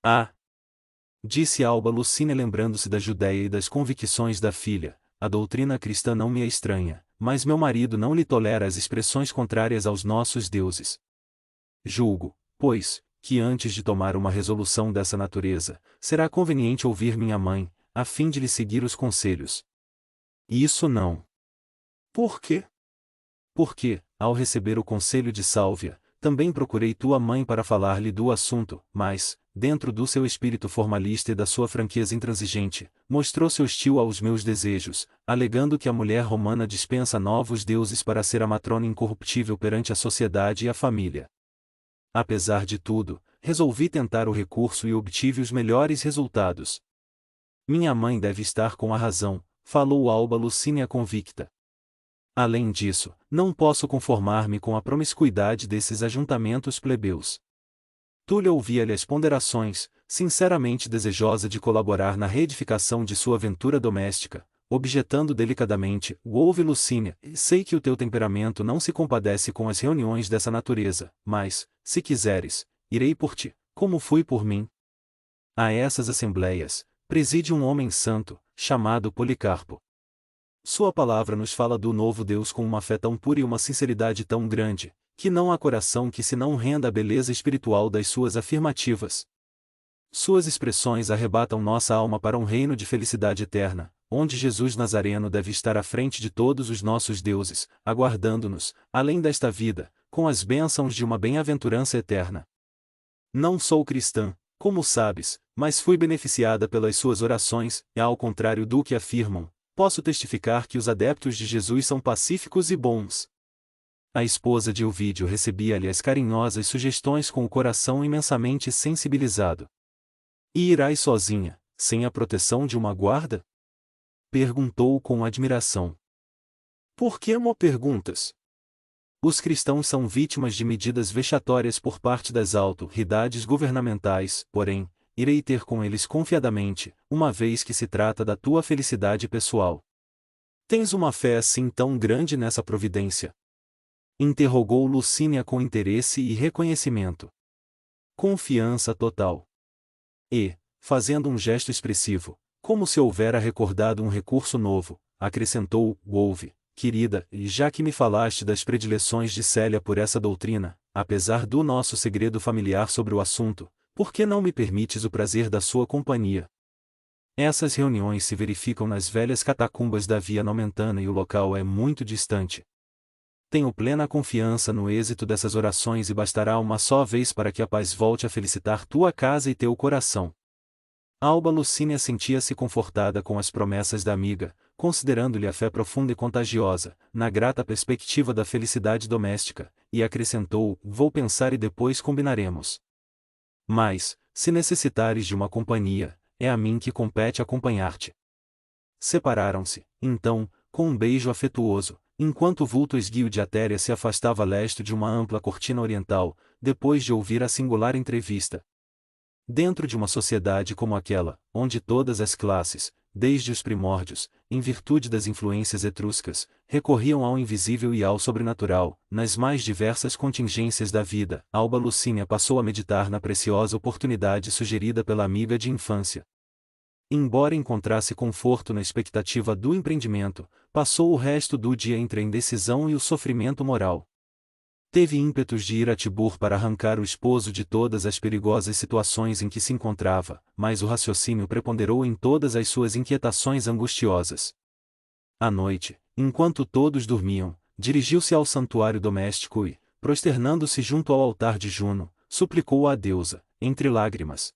Ah! Disse Alba Lucínia lembrando-se da Judéia e das convicções da filha. A doutrina cristã não me é estranha, mas meu marido não lhe tolera as expressões contrárias aos nossos deuses. Julgo, pois, que antes de tomar uma resolução dessa natureza, será conveniente ouvir minha mãe, a fim de lhe seguir os conselhos. Isso não. Por quê? Porque, ao receber o conselho de Sálvia, também procurei tua mãe para falar-lhe do assunto, mas, dentro do seu espírito formalista e da sua franqueza intransigente, mostrou-se hostil aos meus desejos, alegando que a mulher romana dispensa novos deuses para ser a matrona incorruptível perante a sociedade e a família. Apesar de tudo, resolvi tentar o recurso e obtive os melhores resultados. Minha mãe deve estar com a razão, falou Alba Lucínia convicta. Além disso, não posso conformar-me com a promiscuidade desses ajuntamentos plebeus. Túlia ouvia-lhe as ponderações, sinceramente desejosa de colaborar na reedificação de sua aventura doméstica, objetando delicadamente: ouve Lucínia, sei que o teu temperamento não se compadece com as reuniões dessa natureza, mas, se quiseres, irei por ti, como fui por mim. A essas assembleias, preside um homem santo, chamado Policarpo. Sua palavra nos fala do novo Deus com uma fé tão pura e uma sinceridade tão grande, que não há coração que se não renda à beleza espiritual das suas afirmativas. Suas expressões arrebatam nossa alma para um reino de felicidade eterna, onde Jesus Nazareno deve estar à frente de todos os nossos deuses, aguardando-nos, além desta vida, com as bênçãos de uma bem-aventurança eterna. Não sou cristã, como sabes, mas fui beneficiada pelas suas orações, e ao contrário do que afirmam, posso testificar que os adeptos de Jesus são pacíficos e bons. A esposa de Ovídio recebia-lhe as carinhosas sugestões com o coração imensamente sensibilizado. E irás sozinha, sem a proteção de uma guarda? Perguntou com admiração. Por que me perguntas? Os cristãos são vítimas de medidas vexatórias por parte das autoridades governamentais, porém, irei ter com eles confiadamente, uma vez que se trata da tua felicidade pessoal. Tens uma fé assim tão grande nessa providência? Interrogou Lucínia com interesse e reconhecimento. Confiança total. E, fazendo um gesto expressivo, como se houvera recordado um recurso novo, acrescentou: ouve, querida, e já que me falaste das predileções de Célia por essa doutrina, apesar do nosso segredo familiar sobre o assunto, por que não me permites o prazer da sua companhia? Essas reuniões se verificam nas velhas catacumbas da Via Nomentana e o local é muito distante. Tenho plena confiança no êxito dessas orações e bastará uma só vez para que a paz volte a felicitar tua casa e teu coração. Alba Lucínia sentia-se confortada com as promessas da amiga, considerando-lhe a fé profunda e contagiosa, na grata perspectiva da felicidade doméstica, e acrescentou: vou pensar e depois combinaremos. Mas, se necessitares de uma companhia, é a mim que compete acompanhar-te. Separaram-se, então, com um beijo afetuoso, enquanto o vulto esguio de Atéria se afastava a leste de uma ampla cortina oriental, depois de ouvir a singular entrevista. Dentro de uma sociedade como aquela, onde todas as classes, desde os primórdios, em virtude das influências etruscas, recorriam ao invisível e ao sobrenatural, nas mais diversas contingências da vida, Alba Lucínia passou a meditar na preciosa oportunidade sugerida pela amiga de infância. Embora encontrasse conforto na expectativa do empreendimento, passou o resto do dia entre a indecisão e o sofrimento moral. Teve ímpetos de ir a Tibur para arrancar o esposo de todas as perigosas situações em que se encontrava, mas o raciocínio preponderou em todas as suas inquietações angustiosas. À noite, enquanto todos dormiam, dirigiu-se ao santuário doméstico e, prosternando-se junto ao altar de Juno, suplicou à deusa, entre lágrimas,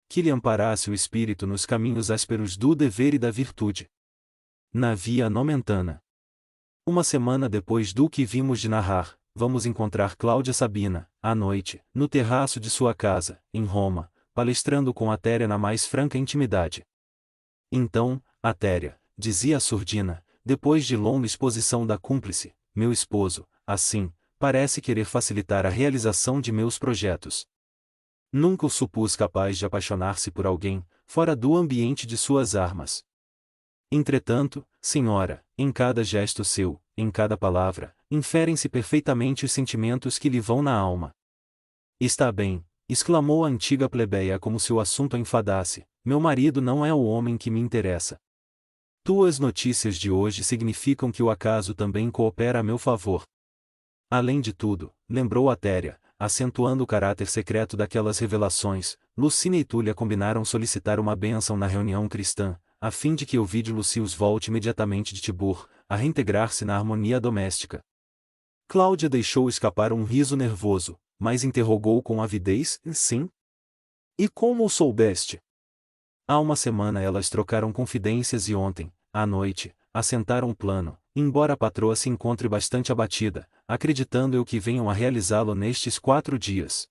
que lhe amparasse o espírito nos caminhos ásperos do dever e da virtude. Na Via Nomentana. Uma semana depois do que vimos de narrar, vamos encontrar Cláudia Sabina, à noite, no terraço de sua casa, em Roma, palestrando com Atéria na mais franca intimidade. Então, Atéria, dizia a surdina, depois de longa exposição da cúmplice, meu esposo, assim, parece querer facilitar a realização de meus projetos. Nunca o supus capaz de apaixonar-se por alguém, fora do ambiente de suas armas. Entretanto, senhora, em cada gesto seu, em cada palavra, inferem-se perfeitamente os sentimentos que lhe vão na alma. Está bem, exclamou a antiga plebeia como se o assunto a enfadasse, meu marido não é o homem que me interessa. Tuas notícias de hoje significam que o acaso também coopera a meu favor. Além de tudo, lembrou Atéria, acentuando o caráter secreto daquelas revelações, Lucínia e Túlia combinaram solicitar uma bênção na reunião cristã, a fim de que Ovídio Lucius volte imediatamente de Tibur, a reintegrar-se na harmonia doméstica. Cláudia deixou escapar um riso nervoso, mas interrogou com avidez: sim? E como o soubeste? Há uma semana elas trocaram confidências e ontem, à noite, assentaram o plano, embora a patroa se encontre bastante abatida, acreditando eu que venham a realizá-lo nestes 4 dias.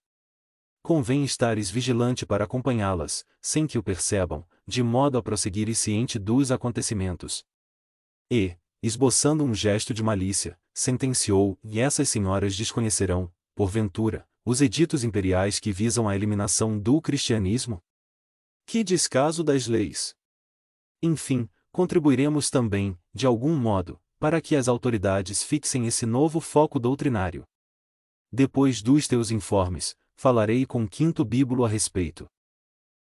Convém estares vigilante para acompanhá-las, sem que o percebam, de modo a prosseguir e ciente dos acontecimentos. E, esboçando um gesto de malícia, sentenciou: e essas senhoras desconhecerão, porventura, os editos imperiais que visam a eliminação do cristianismo? Que descaso das leis! Enfim, contribuiremos também, de algum modo, para que as autoridades fixem esse novo foco doutrinário. Depois dos teus informes, falarei com Quinto Bíbulo a respeito.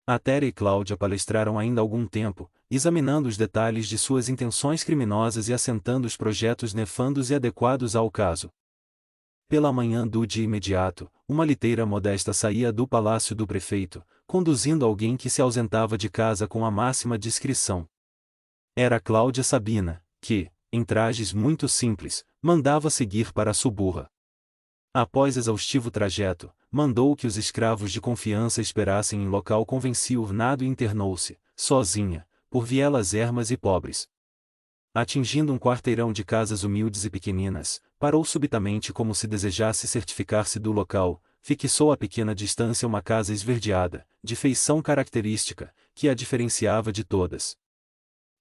Atéria e Cláudia palestraram ainda algum tempo, examinando os detalhes de suas intenções criminosas e assentando os projetos nefandos e adequados ao caso. Pela manhã do dia imediato, uma liteira modesta saía do palácio do prefeito, conduzindo alguém que se ausentava de casa com a máxima discrição. Era Cláudia Sabina, que, em trajes muito simples, mandava seguir para a suburra. Após exaustivo trajeto, mandou que os escravos de confiança esperassem em local convencionado e internou-se, sozinha, por vielas ermas e pobres. Atingindo um quarteirão de casas humildes e pequeninas, parou subitamente como se desejasse certificar-se do local, fixou a pequena distância uma casa esverdeada, de feição característica, que a diferenciava de todas.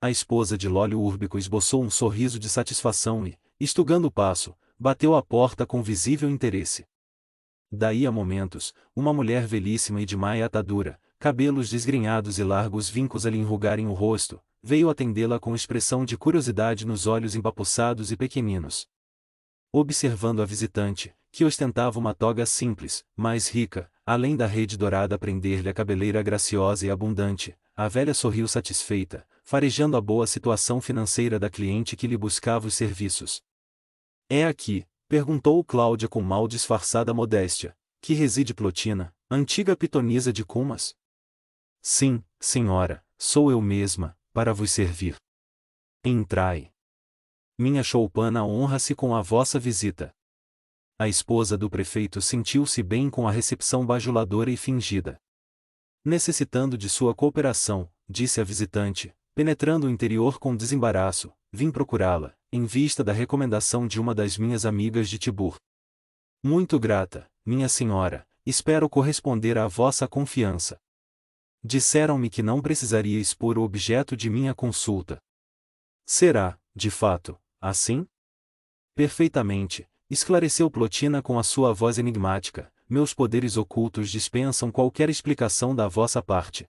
A esposa de Lólio Úrbico esboçou um sorriso de satisfação e, estugando o passo, bateu à porta com visível interesse. Daí a momentos, uma mulher velhíssima e de maia atadura, cabelos desgrenhados e largos vincos a lhe enrugarem o rosto, veio atendê-la com expressão de curiosidade nos olhos empapuçados e pequeninos. Observando a visitante, que ostentava uma toga simples, mas rica, além da rede dourada a prender-lhe a cabeleira graciosa e abundante, a velha sorriu satisfeita, farejando a boa situação financeira da cliente que lhe buscava os serviços. É aqui, perguntou Cláudia com mal disfarçada modéstia, que reside Plotina, antiga pitonisa de Cumas? Sim, senhora, sou eu mesma, para vos servir. Entrai. Minha choupana honra-se com a vossa visita. A esposa do prefeito sentiu-se bem com a recepção bajuladora e fingida. Necessitando de sua cooperação, disse a visitante, penetrando o interior com desembaraço, vim procurá-la, em vista da recomendação de uma das minhas amigas de Tibur. Muito grata, minha senhora, espero corresponder à vossa confiança. Disseram-me que não precisaria expor o objeto de minha consulta. Será, de fato, assim? Perfeitamente, esclareceu Plotina com a sua voz enigmática, meus poderes ocultos dispensam qualquer explicação da vossa parte.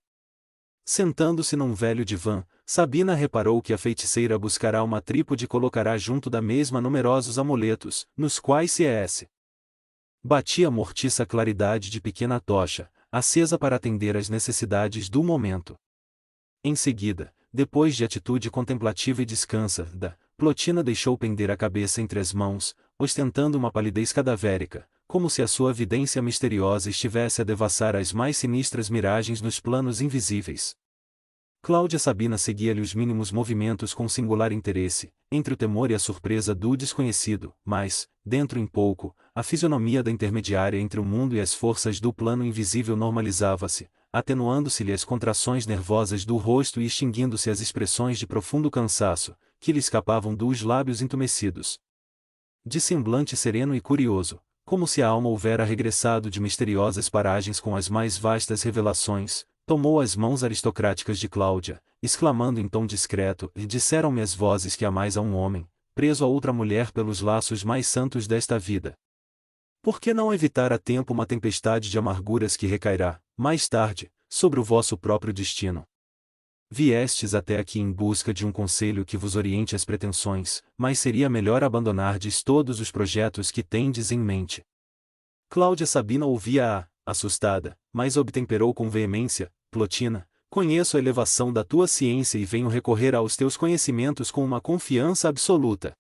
Sentando-se num velho divã, Sabina reparou que a feiticeira buscará uma trípode e colocará junto da mesma numerosos amuletos, nos quais se batia a mortiça claridade de pequena tocha, acesa para atender às necessidades do momento. Em seguida, depois de atitude contemplativa e descansada, Plotina deixou pender a cabeça entre as mãos, ostentando uma palidez cadavérica, como se a sua vidência misteriosa estivesse a devassar as mais sinistras miragens nos planos invisíveis. Cláudia Sabina seguia-lhe os mínimos movimentos com singular interesse, entre o temor e a surpresa do desconhecido, mas, dentro em pouco, a fisionomia da intermediária entre o mundo e as forças do plano invisível normalizava-se, atenuando-se-lhe as contrações nervosas do rosto e extinguindo-se as expressões de profundo cansaço, que lhe escapavam dos lábios entumecidos. De semblante sereno e curioso, como se a alma houvera regressado de misteriosas paragens com as mais vastas revelações, tomou as mãos aristocráticas de Cláudia, exclamando em tom discreto: e disseram-me as vozes que há mais a um homem, preso a outra mulher pelos laços mais santos desta vida. Por que não evitar a tempo uma tempestade de amarguras que recairá, mais tarde, sobre o vosso próprio destino? Viestes até aqui em busca de um conselho que vos oriente as pretensões, mas seria melhor abandonardes todos os projetos que tendes em mente. Cláudia Sabina ouvia-a, assustada, mas obtemperou com veemência: Plotina, conheço a elevação da tua ciência e venho recorrer aos teus conhecimentos com uma confiança absoluta.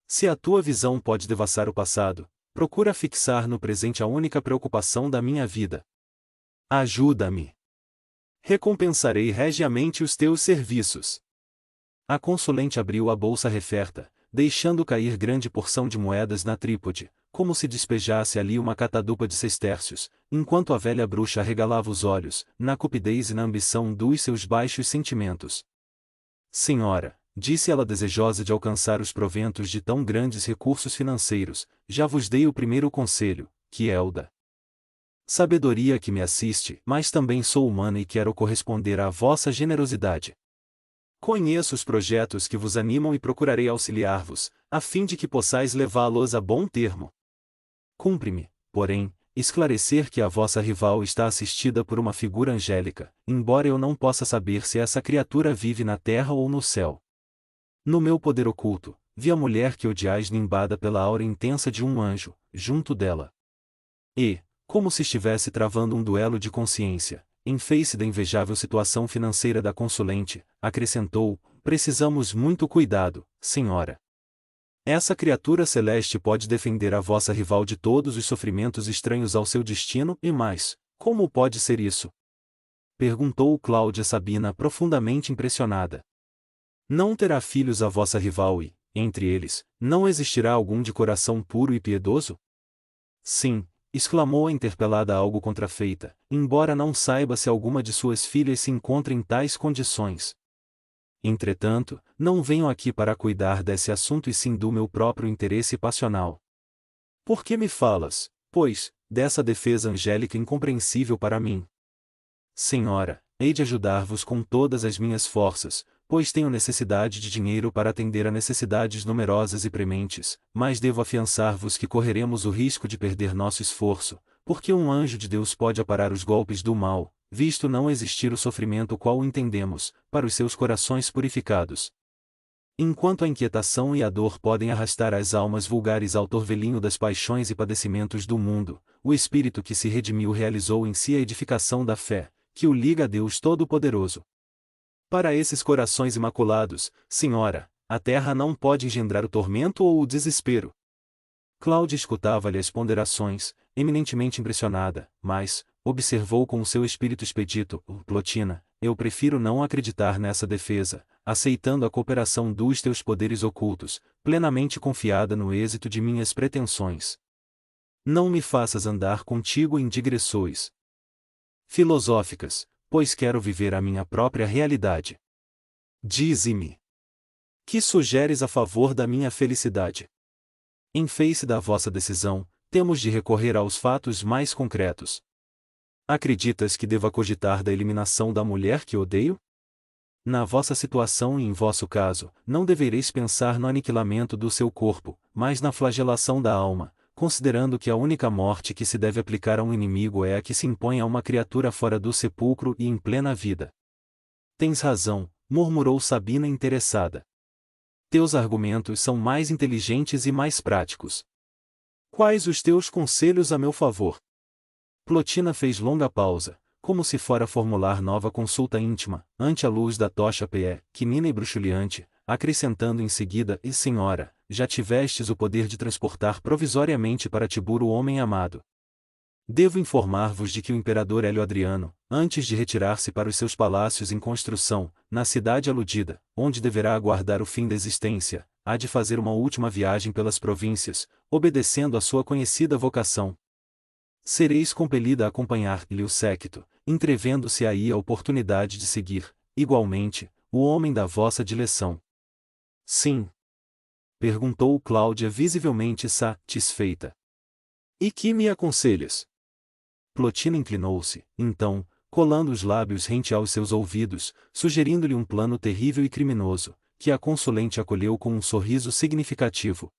Se a tua visão pode devassar o passado, procura fixar no presente a única preocupação da minha vida. Ajuda-me. Recompensarei regiamente os teus serviços. A consulente abriu a bolsa referta, deixando cair grande porção de moedas na trípode, como se despejasse ali uma catadupa de sestércios, enquanto a velha bruxa arregalava os olhos, na cupidez e na ambição dos seus baixos sentimentos. Senhora, disse ela desejosa de alcançar os proventos de tão grandes recursos financeiros, já vos dei o primeiro conselho, que é o da sabedoria que me assiste, mas também sou humana e quero corresponder à vossa generosidade. Conheço os projetos que vos animam e procurarei auxiliar-vos, a fim de que possais levá-los a bom termo. Cumpre-me, porém, esclarecer que a vossa rival está assistida por uma figura angélica, embora eu não possa saber se essa criatura vive na terra ou no céu. No meu poder oculto, vi a mulher que odiais nimbada pela aura intensa de um anjo, junto dela. E, como se estivesse travando um duelo de consciência, em face da invejável situação financeira da consulente, acrescentou: precisamos muito cuidado, senhora. Essa criatura celeste pode defender a vossa rival de todos os sofrimentos estranhos ao seu destino e mais. Como pode ser isso? Perguntou Cláudia Sabina profundamente impressionada. Não terá filhos a vossa rival e, entre eles, não existirá algum de coração puro e piedoso? Sim, exclamou a interpelada algo contrafeita, embora não saiba se alguma de suas filhas se encontra em tais condições. Entretanto, não venho aqui para cuidar desse assunto e sim do meu próprio interesse passional. Por que me falas, pois, dessa defesa angélica incompreensível para mim? Senhora, hei de ajudar-vos com todas as minhas forças, pois tenho necessidade de dinheiro para atender a necessidades numerosas e prementes, mas devo afiançar-vos que correremos o risco de perder nosso esforço, porque um anjo de Deus pode aparar os golpes do mal, visto não existir o sofrimento qual o entendemos, para os seus corações purificados. Enquanto a inquietação e a dor podem arrastar as almas vulgares ao torvelinho das paixões e padecimentos do mundo, o Espírito que se redimiu realizou em si a edificação da fé, que o liga a Deus Todo-Poderoso. Para esses corações imaculados, senhora, a terra não pode engendrar o tormento ou o desespero. Cláudia escutava-lhe as ponderações, eminentemente impressionada, mas, observou com o seu espírito expedito: Plotina, eu prefiro não acreditar nessa defesa, aceitando a cooperação dos teus poderes ocultos, plenamente confiada no êxito de minhas pretensões. Não me faças andar contigo em digressões filosóficas, pois quero viver a minha própria realidade. Dize-me. Que sugeres a favor da minha felicidade? Em face da vossa decisão, temos de recorrer aos fatos mais concretos. Acreditas que deva cogitar da eliminação da mulher que odeio? Na vossa situação e em vosso caso, não devereis pensar no aniquilamento do seu corpo, mas na flagelação da alma, considerando que a única morte que se deve aplicar a um inimigo é a que se impõe a uma criatura fora do sepulcro e em plena vida. Tens razão, murmurou Sabina interessada. Teus argumentos são mais inteligentes e mais práticos. Quais os teus conselhos a meu favor? Plotina fez longa pausa, como se fora formular nova consulta íntima, ante a luz da tocha quinina e bruxuleante, acrescentando em seguida: E senhora, já tivestes o poder de transportar provisoriamente para Tibur o homem amado. Devo informar-vos de que o imperador Hélio Adriano, antes de retirar-se para os seus palácios em construção, na cidade aludida, onde deverá aguardar o fim da existência, há de fazer uma última viagem pelas províncias, obedecendo à sua conhecida vocação. Sereis compelida a acompanhar-lhe o séquito, entrevendo-se aí a oportunidade de seguir, igualmente, o homem da vossa dileção. Sim. Perguntou Cláudia visivelmente satisfeita. E que me aconselhas? Plotina inclinou-se, então, colando os lábios rente aos seus ouvidos, sugerindo-lhe um plano terrível e criminoso, que a consulente acolheu com um sorriso significativo.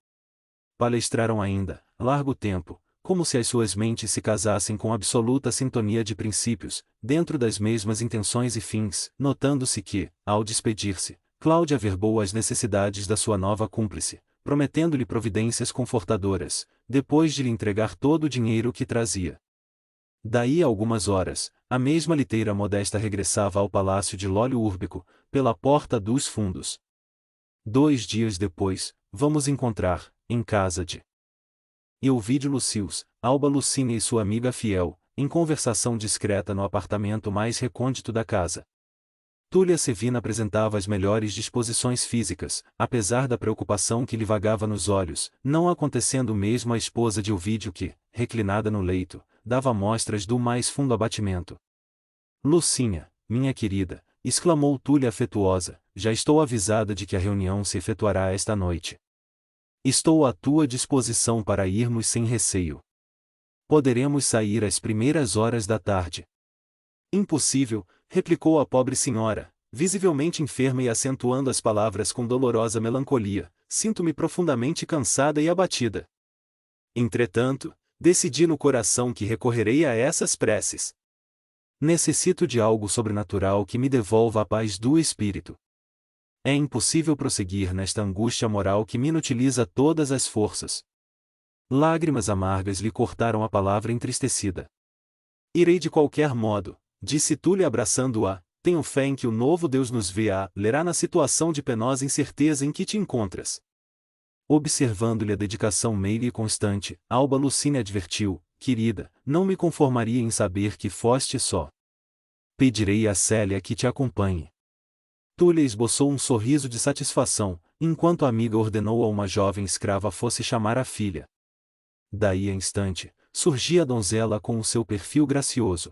Palestraram ainda, largo tempo, como se as suas mentes se casassem com absoluta sintonia de princípios, dentro das mesmas intenções e fins, notando-se que, ao despedir-se, Cláudia averbou as necessidades da sua nova cúmplice, prometendo-lhe providências confortadoras, depois de lhe entregar todo o dinheiro que trazia. Daí a algumas horas, a mesma liteira modesta regressava ao palácio de Lólio Úrbico, pela porta dos fundos. 2 dias depois, vamos encontrar, em casa de Elvídio Lucius, Alba Lucínia e sua amiga fiel, em conversação discreta no apartamento mais recôndito da casa. Túlia Sevina apresentava as melhores disposições físicas, apesar da preocupação que lhe vagava nos olhos, não acontecendo o mesmo à esposa de Elvídio que, reclinada no leito, dava mostras do mais fundo abatimento. Lucinha, minha querida, exclamou Túlia afetuosa, já estou avisada de que a reunião se efetuará esta noite. Estou à tua disposição para irmos sem receio. Poderemos sair às primeiras horas da tarde. Impossível, replicou a pobre senhora, visivelmente enferma e acentuando as palavras com dolorosa melancolia, sinto-me profundamente cansada e abatida. Entretanto, decidi no coração que recorrerei a essas preces. Necessito de algo sobrenatural que me devolva a paz do espírito. É impossível prosseguir nesta angústia moral que me inutiliza todas as forças. Lágrimas amargas lhe cortaram a palavra entristecida. Irei de qualquer modo, disse Túlia abraçando-a, tenho fé em que o novo Deus nos lerá na situação de penosa incerteza em que te encontras. Observando-lhe a dedicação meia e constante, Alba Lucínia advertiu, querida, não me conformaria em saber que foste só. Pedirei a Célia que te acompanhe. Túlia esboçou um sorriso de satisfação, enquanto a amiga ordenou a uma jovem escrava fosse chamar a filha. Daí a instante, surgia a donzela com o seu perfil gracioso.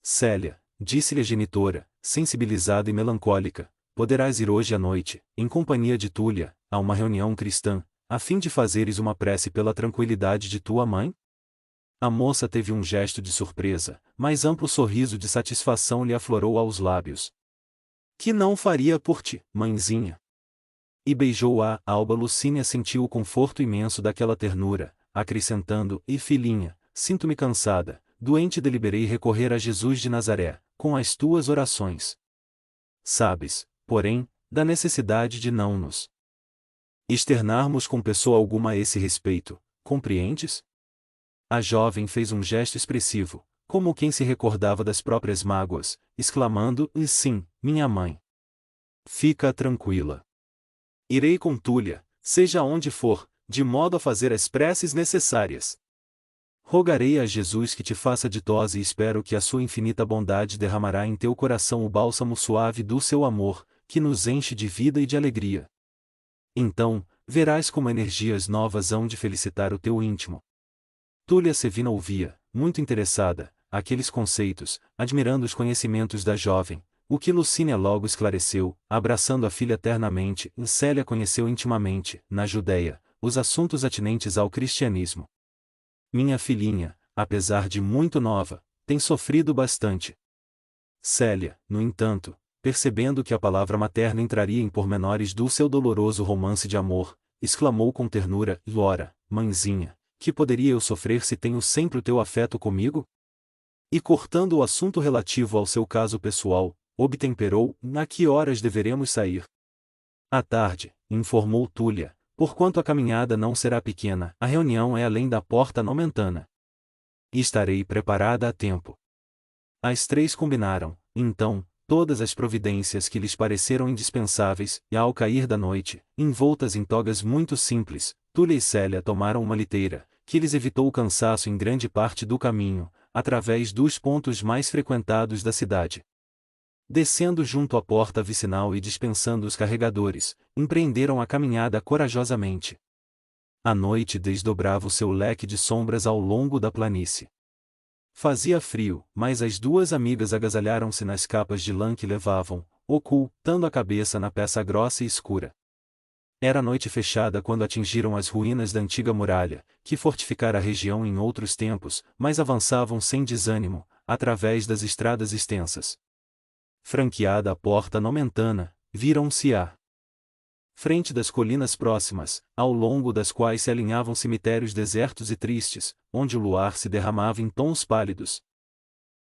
Célia, disse-lhe a genitora, sensibilizada e melancólica, poderás ir hoje à noite, em companhia de Túlia, a uma reunião cristã, a fim de fazeres uma prece pela tranquilidade de tua mãe? A moça teve um gesto de surpresa, mas amplo sorriso de satisfação lhe aflorou aos lábios. Que não faria por ti, mãezinha? E beijou-a. Alba Lucínia sentiu o conforto imenso daquela ternura, acrescentando, e filhinha, sinto-me cansada, doente deliberei recorrer a Jesus de Nazaré, com as tuas orações. Sabes, porém, da necessidade de não nos externarmos com pessoa alguma a esse respeito, compreendes? A jovem fez um gesto expressivo, como quem se recordava das próprias mágoas, exclamando, e sim, minha mãe. Fica tranquila. Irei com Túlia, seja onde for, de modo a fazer as preces necessárias. Rogarei a Jesus que te faça ditosa e espero que a sua infinita bondade derramará em teu coração o bálsamo suave do seu amor, que nos enche de vida e de alegria. Então, verás como energias novas hão de felicitar o teu íntimo. Túlia Sevina ouvia, muito interessada, aqueles conceitos, admirando os conhecimentos da jovem, o que Lucínia logo esclareceu, abraçando a filha ternamente, e Célia conheceu intimamente, na Judéia, os assuntos atinentes ao cristianismo. Minha filhinha, apesar de muito nova, tem sofrido bastante. Célia, no entanto, percebendo que a palavra materna entraria em pormenores do seu doloroso romance de amor, exclamou com ternura, ora, mãezinha, que poderia eu sofrer se tenho sempre o teu afeto comigo? E cortando o assunto relativo ao seu caso pessoal, obtemperou, a que horas deveremos sair? À tarde, informou Túlia, porquanto a caminhada não será pequena, a reunião é além da porta nomentana. Estarei preparada a tempo. As 3 combinaram, então, todas as providências que lhes pareceram indispensáveis, e ao cair da noite, envoltas em togas muito simples, Túlia e Célia tomaram uma liteira, que lhes evitou o cansaço em grande parte do caminho, através dos pontos mais frequentados da cidade. Descendo junto à porta vicinal e dispensando os carregadores, empreenderam a caminhada corajosamente. A noite desdobrava o seu leque de sombras ao longo da planície. Fazia frio, mas as 2 amigas agasalharam-se nas capas de lã que levavam, ocultando a cabeça na peça grossa e escura. Era noite fechada quando atingiram as ruínas da antiga muralha, que fortificara a região em outros tempos, mas avançavam sem desânimo, através das estradas extensas. Franqueada a porta nomentana, viram-se à frente das colinas próximas, ao longo das quais se alinhavam cemitérios desertos e tristes, onde o luar se derramava em tons pálidos.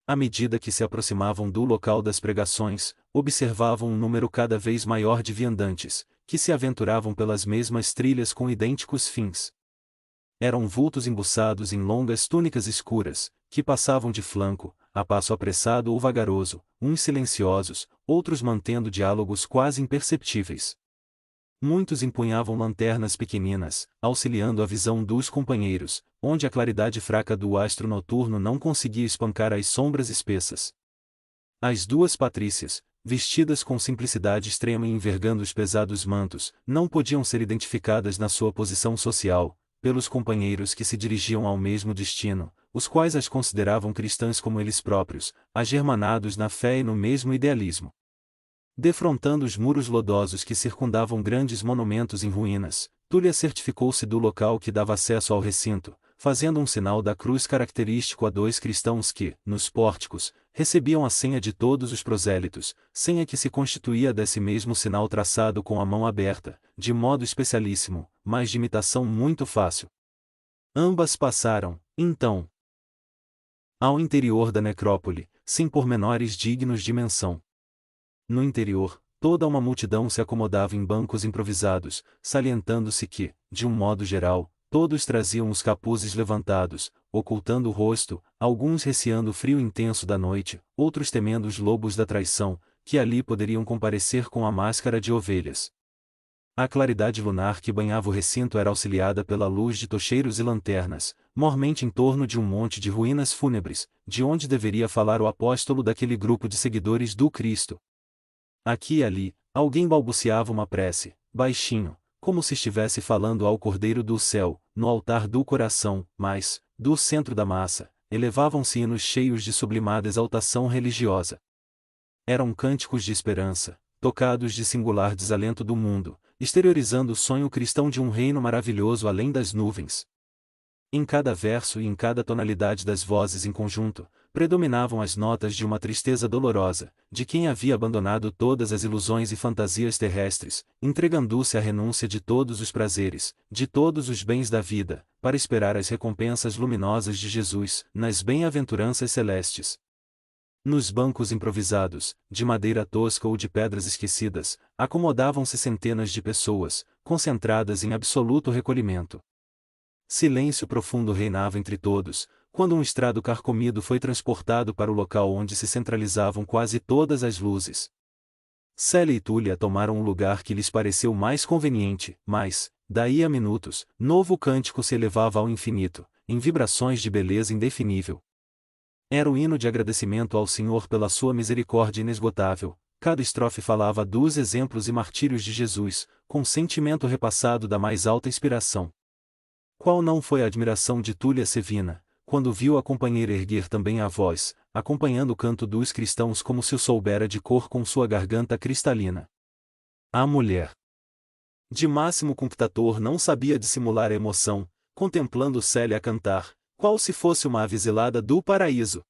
À medida que se aproximavam do local das pregações, observavam um número cada vez maior de viandantes, que se aventuravam pelas mesmas trilhas com idênticos fins. Eram vultos embuçados em longas túnicas escuras, que passavam de flanco, a passo apressado ou vagaroso, uns silenciosos, outros mantendo diálogos quase imperceptíveis. Muitos empunhavam lanternas pequeninas, auxiliando a visão dos companheiros, onde a claridade fraca do astro noturno não conseguia espancar as sombras espessas. As duas patrícias, vestidas com simplicidade extrema e envergando os pesados mantos, não podiam ser identificadas na sua posição social, pelos companheiros que se dirigiam ao mesmo destino, os quais as consideravam cristãs como eles próprios, agermanados na fé e no mesmo idealismo. Defrontando os muros lodosos que circundavam grandes monumentos em ruínas, Túlia certificou-se do local que dava acesso ao recinto, fazendo um sinal da cruz característico a dois cristãos que, nos pórticos, recebiam a senha de todos os prosélitos, senha que se constituía desse mesmo sinal traçado com a mão aberta, de modo especialíssimo, mas de imitação muito fácil. Ambas passaram, então, ao interior da necrópole, sem pormenores dignos de menção. No interior, toda uma multidão se acomodava em bancos improvisados, salientando-se que, de um modo geral, todos traziam os capuzes levantados, ocultando o rosto, alguns receando o frio intenso da noite, outros temendo os lobos da traição, que ali poderiam comparecer com a máscara de ovelhas. A claridade lunar que banhava o recinto era auxiliada pela luz de tocheiros e lanternas, mormente em torno de um monte de ruínas fúnebres, de onde deveria falar o apóstolo daquele grupo de seguidores do Cristo. Aqui e ali, alguém balbuciava uma prece, baixinho, como se estivesse falando ao Cordeiro do céu, no altar do coração, mas, do centro da massa, elevavam-se hinos cheios de sublimada exaltação religiosa. Eram cânticos de esperança, tocados de singular desalento do mundo, exteriorizando o sonho cristão de um reino maravilhoso além das nuvens. Em cada verso e em cada tonalidade das vozes em conjunto, predominavam as notas de uma tristeza dolorosa, de quem havia abandonado todas as ilusões e fantasias terrestres, entregando-se à renúncia de todos os prazeres, de todos os bens da vida, para esperar as recompensas luminosas de Jesus, nas bem-aventuranças celestes. Nos bancos improvisados, de madeira tosca ou de pedras esquecidas, acomodavam-se centenas de pessoas, concentradas em absoluto recolhimento. Silêncio profundo reinava entre todos, quando um estrado carcomido foi transportado para o local onde se centralizavam quase todas as luzes. Célia e Túlia tomaram o lugar que lhes pareceu mais conveniente, mas, daí a minutos, novo cântico se elevava ao infinito, em vibrações de beleza indefinível. Era o hino de agradecimento ao Senhor pela sua misericórdia inesgotável. Cada estrofe falava dos exemplos e martírios de Jesus, com sentimento repassado da mais alta inspiração. Qual não foi a admiração de Túlia Sevina, quando viu a companheira erguer também a voz, acompanhando o canto dos cristãos como se o soubera de cor com sua garganta cristalina. A mulher de Máximo Computador não sabia dissimular a emoção, contemplando Célia cantar, qual se fosse uma ave zelada do paraíso.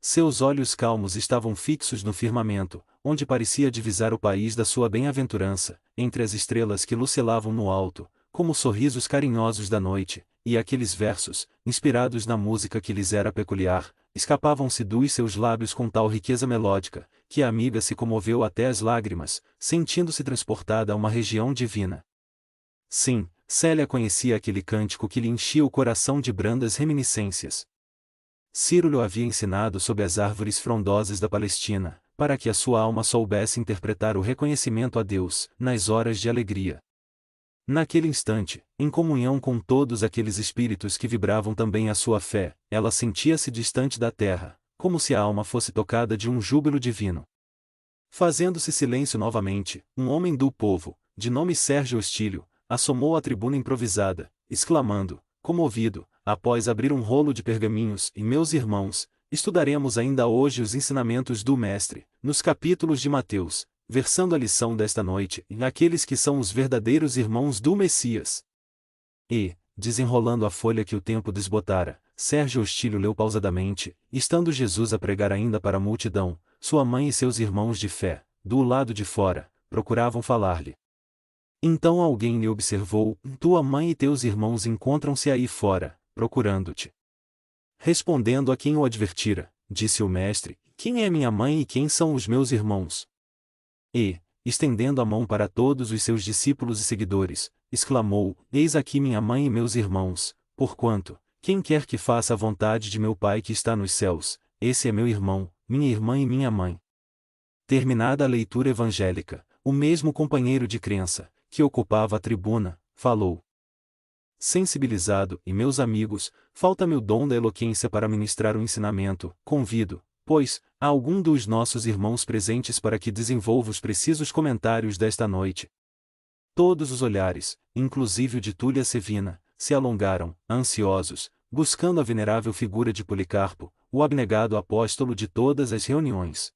Seus olhos calmos estavam fixos no firmamento, onde parecia divisar o país da sua bem-aventurança, entre as estrelas que lucelavam no alto, como sorrisos carinhosos da noite, e aqueles versos, inspirados na música que lhes era peculiar, escapavam-se dos seus lábios com tal riqueza melódica, que a amiga se comoveu até as lágrimas, sentindo-se transportada a uma região divina. Sim, Célia conhecia aquele cântico que lhe enchia o coração de brandas reminiscências. Ciro lhe havia ensinado sob as árvores frondosas da Palestina, para que a sua alma soubesse interpretar o reconhecimento a Deus, nas horas de alegria. Naquele instante, em comunhão com todos aqueles espíritos que vibravam também a sua fé, ela sentia-se distante da terra, como se a alma fosse tocada de um júbilo divino. Fazendo-se silêncio novamente, um homem do povo, de nome Sérgio Ostílio, assomou à tribuna improvisada, exclamando, comovido, após abrir um rolo de pergaminhos: e meus irmãos, estudaremos ainda hoje os ensinamentos do Mestre, nos capítulos de Mateus, versando a lição desta noite, naqueles que são os verdadeiros irmãos do Messias. E, desenrolando a folha que o tempo desbotara, Sérgio Ostílio leu pausadamente, estando Jesus a pregar ainda para a multidão, sua mãe e seus irmãos de fé, do lado de fora, procuravam falar-lhe. Então alguém lhe observou: tua mãe e teus irmãos encontram-se aí fora, procurando-te. Respondendo a quem o advertira, disse o mestre: quem é minha mãe e quem são os meus irmãos? E, estendendo a mão para todos os seus discípulos e seguidores, exclamou: eis aqui minha mãe e meus irmãos, porquanto, quem quer que faça a vontade de meu Pai que está nos céus, esse é meu irmão, minha irmã e minha mãe. Terminada a leitura evangélica, o mesmo companheiro de crença, que ocupava a tribuna, falou. Sensibilizado, e meus amigos, falta-me o dom da eloquência para ministrar o ensinamento, convido, pois, a algum dos nossos irmãos presentes para que desenvolva os precisos comentários desta noite. Todos os olhares, inclusive o de Túlia Sevina, se alongaram, ansiosos, buscando a venerável figura de Policarpo, o abnegado apóstolo de todas as reuniões.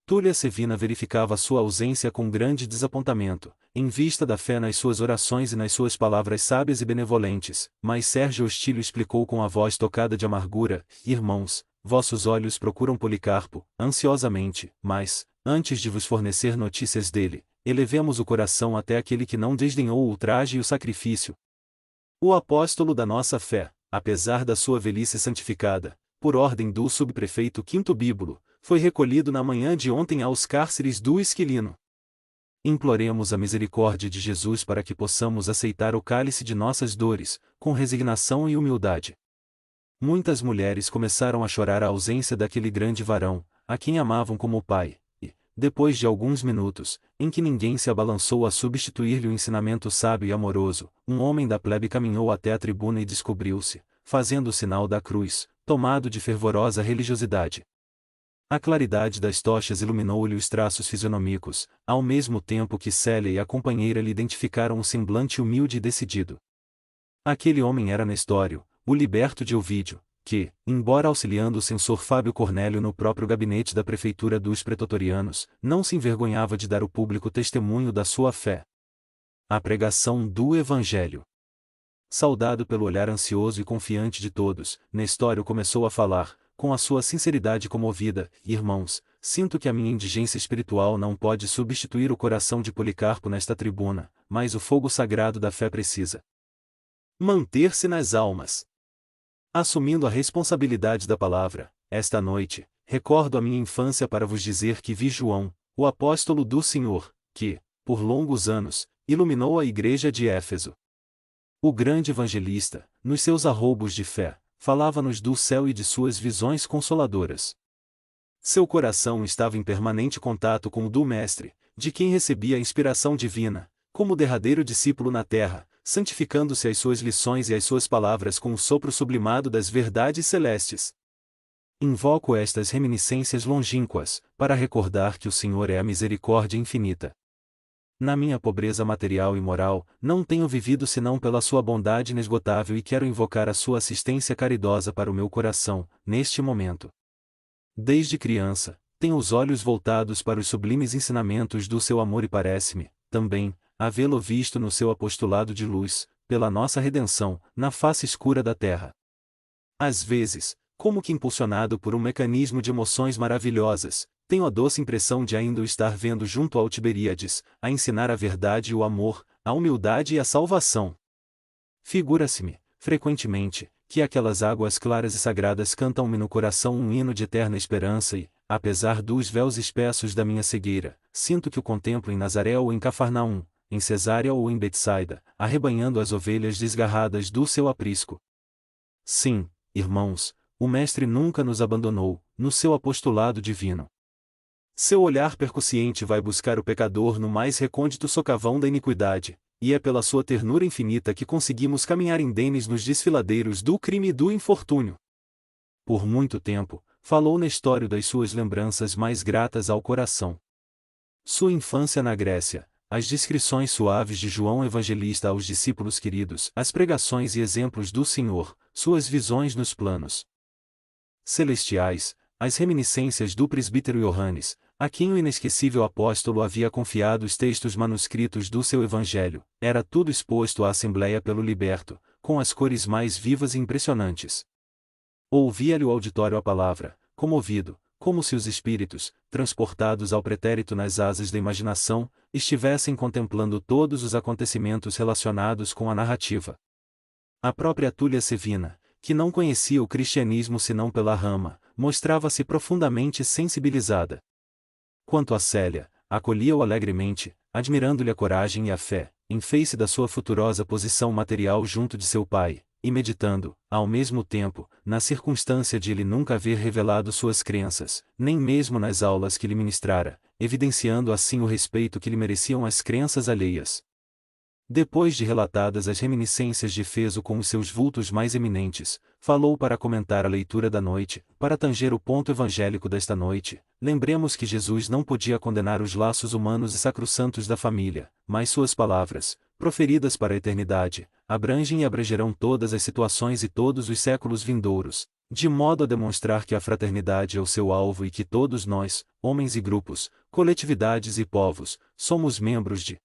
Túlia Sevina verificava sua ausência com grande desapontamento, em vista da fé nas suas orações e nas suas palavras sábias e benevolentes, mas Sérgio Ostílio explicou com a voz tocada de amargura: irmãos, vossos olhos procuram Policarpo, ansiosamente, mas, antes de vos fornecer notícias dele, elevemos o coração até aquele que não desdenhou o ultraje e o sacrifício. O apóstolo da nossa fé, apesar da sua velhice santificada, por ordem do subprefeito Quinto Bíbulo, foi recolhido na manhã de ontem aos cárceres do Esquilino. Imploremos a misericórdia de Jesus para que possamos aceitar o cálice de nossas dores, com resignação e humildade. Muitas mulheres começaram a chorar a ausência daquele grande varão, a quem amavam como pai, e, depois de alguns minutos, em que ninguém se abalançou a substituir-lhe o ensinamento sábio e amoroso, um homem da plebe caminhou até a tribuna e descobriu-se, fazendo o sinal da cruz, tomado de fervorosa religiosidade. A claridade das tochas iluminou-lhe os traços fisionômicos, ao mesmo tempo que Célia e a companheira lhe identificaram um semblante humilde e decidido. Aquele homem era Nestório, o liberto de Ovídio, que, embora auxiliando o censor Fábio Cornélio no próprio gabinete da prefeitura dos pretorianos, não se envergonhava de dar ao público testemunho da sua fé. A pregação do Evangelho. Saudado pelo olhar ansioso e confiante de todos, Nestório começou a falar, com a sua sinceridade comovida: irmãos, sinto que a minha indigência espiritual não pode substituir o coração de Policarpo nesta tribuna, mas o fogo sagrado da fé precisa manter-se nas almas. Assumindo a responsabilidade da palavra, esta noite, recordo a minha infância para vos dizer que vi João, o apóstolo do Senhor, que, por longos anos, iluminou a igreja de Éfeso. O grande evangelista, nos seus arroubos de fé, falava-nos do céu e de suas visões consoladoras. Seu coração estava em permanente contato com o do Mestre, de quem recebia a inspiração divina, como derradeiro discípulo na terra, santificando-se as suas lições e as suas palavras com o sopro sublimado das verdades celestes. Invoco estas reminiscências longínquas, para recordar que o Senhor é a misericórdia infinita. Na minha pobreza material e moral, não tenho vivido senão pela sua bondade inesgotável e quero invocar a sua assistência caridosa para o meu coração, neste momento. Desde criança, tenho os olhos voltados para os sublimes ensinamentos do seu amor e parece-me, também, havê-lo visto no seu apostolado de luz, pela nossa redenção, na face escura da terra. Às vezes, como que impulsionado por um mecanismo de emoções maravilhosas, tenho a doce impressão de ainda o estar vendo junto ao Tiberíades, a ensinar a verdade e o amor, a humildade e a salvação. Figura-se-me, frequentemente, que aquelas águas claras e sagradas cantam-me no coração um hino de eterna esperança e, apesar dos véus espessos da minha cegueira, sinto que o contemplo em Nazaré ou em Cafarnaum, em Cesárea ou em Betsaida, arrebanhando as ovelhas desgarradas do seu aprisco. Sim, irmãos, o Mestre nunca nos abandonou, no seu apostolado divino. Seu olhar percussiente vai buscar o pecador no mais recôndito socavão da iniquidade, e é pela sua ternura infinita que conseguimos caminhar indenes nos desfiladeiros do crime e do infortúnio. Por muito tempo, falou Nestório das suas lembranças mais gratas ao coração. Sua infância na Grécia, as descrições suaves de João Evangelista aos discípulos queridos, as pregações e exemplos do Senhor, suas visões nos planos celestiais, as reminiscências do presbítero Iohannes, a quem o inesquecível apóstolo havia confiado os textos manuscritos do seu Evangelho, era tudo exposto à Assembleia pelo liberto, com as cores mais vivas e impressionantes. Ouvia-lhe o auditório a palavra, comovido, como se os espíritos, transportados ao pretérito nas asas da imaginação, estivessem contemplando todos os acontecimentos relacionados com a narrativa. A própria Túlia Sevina, que não conhecia o cristianismo senão pela rama, mostrava-se profundamente sensibilizada. Quanto a Célia, acolhia-o alegremente, admirando-lhe a coragem e a fé, em face da sua futurosa posição material junto de seu pai, e meditando, ao mesmo tempo, na circunstância de ele nunca haver revelado suas crenças, nem mesmo nas aulas que lhe ministrara, evidenciando assim o respeito que lhe mereciam as crenças alheias. Depois de relatadas as reminiscências de Efeso com os seus vultos mais eminentes, falou para comentar a leitura da noite, para tanger o ponto evangélico desta noite. Lembremos que Jesus não podia condenar os laços humanos e sacrossantos da família, mas suas palavras, proferidas para a eternidade, abrangem e abrangerão todas as situações e todos os séculos vindouros, de modo a demonstrar que a fraternidade é o seu alvo e que todos nós, homens e grupos, coletividades e povos, somos membros de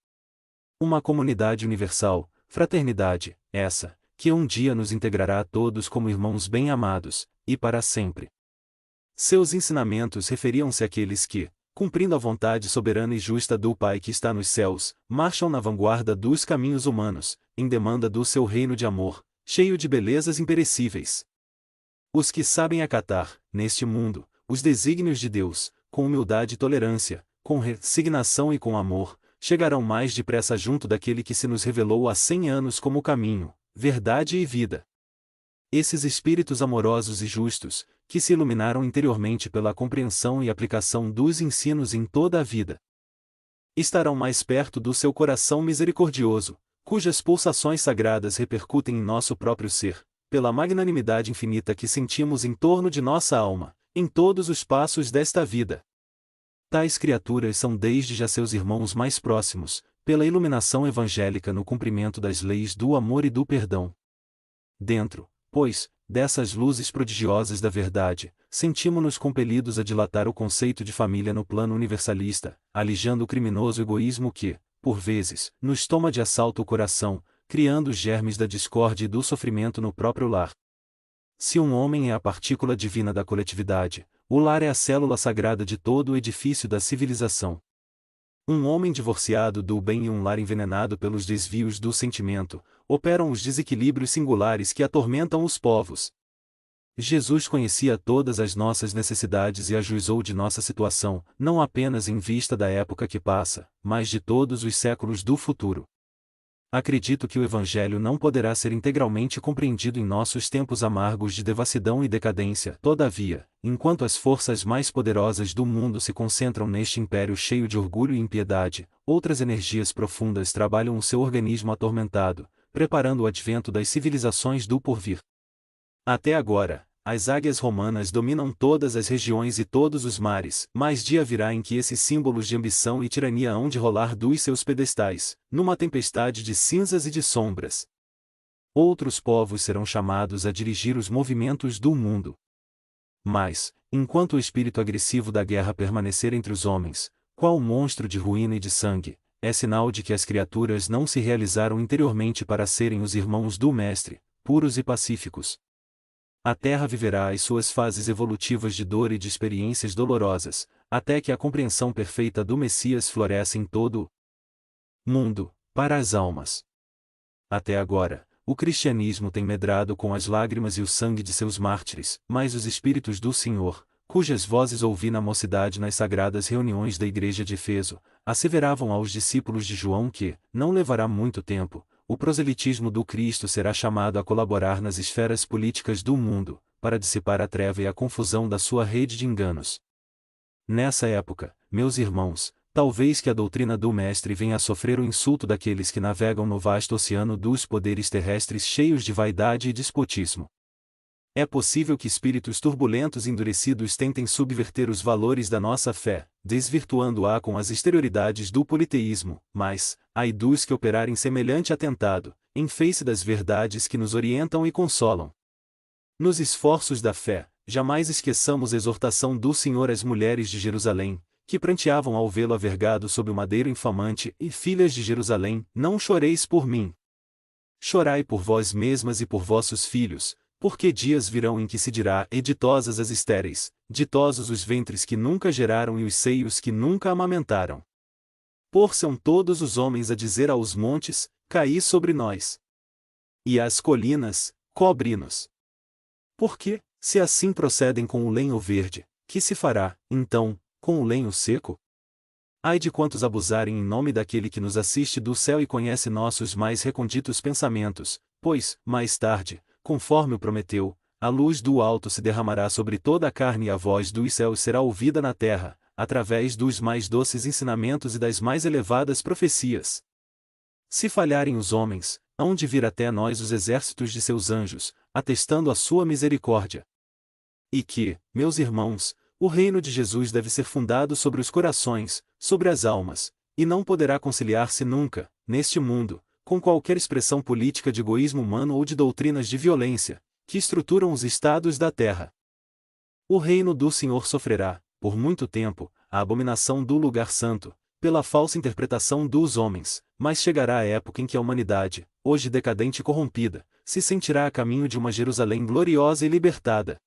uma comunidade universal, fraternidade, essa, que um dia nos integrará a todos como irmãos bem-amados, e para sempre. Seus ensinamentos referiam-se àqueles que, cumprindo a vontade soberana e justa do Pai que está nos céus, marcham na vanguarda dos caminhos humanos, em demanda do seu reino de amor, cheio de belezas imperecíveis. Os que sabem acatar, neste mundo, os desígnios de Deus, com humildade e tolerância, com resignação e com amor, chegarão mais depressa junto daquele que se nos revelou há 100 anos como o caminho, verdade e vida. Esses espíritos amorosos e justos, que se iluminaram interiormente pela compreensão e aplicação dos ensinos em toda a vida, estarão mais perto do seu coração misericordioso, cujas pulsações sagradas repercutem em nosso próprio ser, pela magnanimidade infinita que sentimos em torno de nossa alma, em todos os passos desta vida. Tais criaturas são desde já seus irmãos mais próximos, pela iluminação evangélica no cumprimento das leis do amor e do perdão. Dentro, pois, dessas luzes prodigiosas da verdade, sentimos-nos compelidos a dilatar o conceito de família no plano universalista, alijando o criminoso egoísmo que, por vezes, nos toma de assalto o coração, criando os germes da discórdia e do sofrimento no próprio lar. Se um homem é a partícula divina da coletividade, o lar é a célula sagrada de todo o edifício da civilização. Um homem divorciado do bem e um lar envenenado pelos desvios do sentimento, operam os desequilíbrios singulares que atormentam os povos. Jesus conhecia todas as nossas necessidades e ajuizou de nossa situação, não apenas em vista da época que passa, mas de todos os séculos do futuro. Acredito que o Evangelho não poderá ser integralmente compreendido em nossos tempos amargos de devassidão e decadência. Todavia, enquanto as forças mais poderosas do mundo se concentram neste império cheio de orgulho e impiedade, outras energias profundas trabalham o seu organismo atormentado, preparando o advento das civilizações do porvir. Até agora, as águias romanas dominam todas as regiões e todos os mares, mas dia virá em que esses símbolos de ambição e tirania hão de rolar dos seus pedestais, numa tempestade de cinzas e de sombras. Outros povos serão chamados a dirigir os movimentos do mundo. Mas, enquanto o espírito agressivo da guerra permanecer entre os homens, qual monstro de ruína e de sangue, é sinal de que as criaturas não se realizaram interiormente para serem os irmãos do Mestre, puros e pacíficos. A Terra viverá as suas fases evolutivas de dor e de experiências dolorosas, até que a compreensão perfeita do Messias floresça em todo o mundo, para as almas. Até agora, o cristianismo tem medrado com as lágrimas e o sangue de seus mártires, mas os Espíritos do Senhor, cujas vozes ouvi na mocidade nas sagradas reuniões da igreja de Efeso, asseveravam aos discípulos de João que, não levará muito tempo, o proselitismo do Cristo será chamado a colaborar nas esferas políticas do mundo, para dissipar a treva e a confusão da sua rede de enganos. Nessa época, meus irmãos, talvez que a doutrina do Mestre venha a sofrer o insulto daqueles que navegam no vasto oceano dos poderes terrestres cheios de vaidade e despotismo. É possível que espíritos turbulentos e endurecidos tentem subverter os valores da nossa fé, desvirtuando-a com as exterioridades do politeísmo, mas, ai dos que operarem semelhante atentado, em face das verdades que nos orientam e consolam. Nos esforços da fé, jamais esqueçamos a exortação do Senhor às mulheres de Jerusalém, que pranteavam ao vê-lo avergado sob o madeiro infamante, e filhas de Jerusalém, não choreis por mim. Chorai por vós mesmas e por vossos filhos, porque dias virão em que se dirá: ditosas as estéreis, ditosos os ventres que nunca geraram e os seios que nunca amamentaram. Por-se-ão todos os homens a dizer aos montes: caí sobre nós. E às colinas: cobre-nos. Porque, se assim procedem com o lenho verde, que se fará, então, com o lenho seco? Ai de quantos abusarem em nome daquele que nos assiste do céu e conhece nossos mais recônditos pensamentos, pois, mais tarde, conforme o prometeu, a luz do alto se derramará sobre toda a carne e a voz dos céus será ouvida na terra, através dos mais doces ensinamentos e das mais elevadas profecias. Se falharem os homens, hão de vir até nós os exércitos de seus anjos, atestando a sua misericórdia. E que, meus irmãos, o reino de Jesus deve ser fundado sobre os corações, sobre as almas, e não poderá conciliar-se nunca, neste mundo, com qualquer expressão política de egoísmo humano ou de doutrinas de violência, que estruturam os estados da terra. O reino do Senhor sofrerá, por muito tempo, a abominação do lugar santo, pela falsa interpretação dos homens, mas chegará a época em que a humanidade, hoje decadente e corrompida, se sentirá a caminho de uma Jerusalém gloriosa e libertada.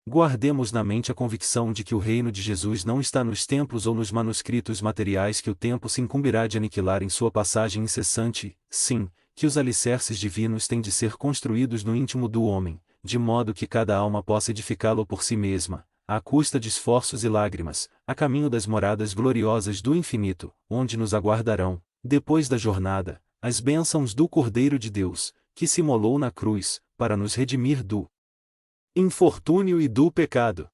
Guardemos na mente a convicção de que o reino de Jesus não está nos templos ou nos manuscritos materiais que o tempo se incumbirá de aniquilar em sua passagem incessante, sim, que os alicerces divinos têm de ser construídos no íntimo do homem, de modo que cada alma possa edificá-lo por si mesma, à custa de esforços e lágrimas, a caminho das moradas gloriosas do infinito, onde nos aguardarão, depois da jornada, as bênçãos do Cordeiro de Deus, que se imolou na cruz, para nos redimir do infortúnio e do pecado.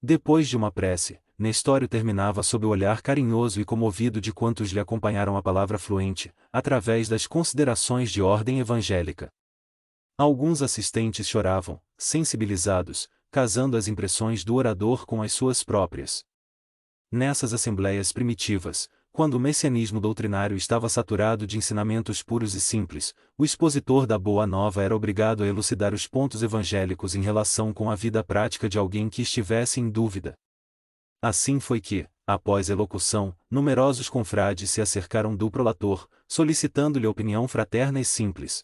Depois de uma prece, Nestório terminava sob o olhar carinhoso e comovido de quantos lhe acompanharam a palavra fluente, através das considerações de ordem evangélica. Alguns assistentes choravam, sensibilizados, casando as impressões do orador com as suas próprias. Nessas assembleias primitivas, quando o messianismo doutrinário estava saturado de ensinamentos puros e simples, o expositor da Boa Nova era obrigado a elucidar os pontos evangélicos em relação com a vida prática de alguém que estivesse em dúvida. Assim foi que, após a elocução, numerosos confrades se acercaram do prolator, solicitando-lhe opinião fraterna e simples.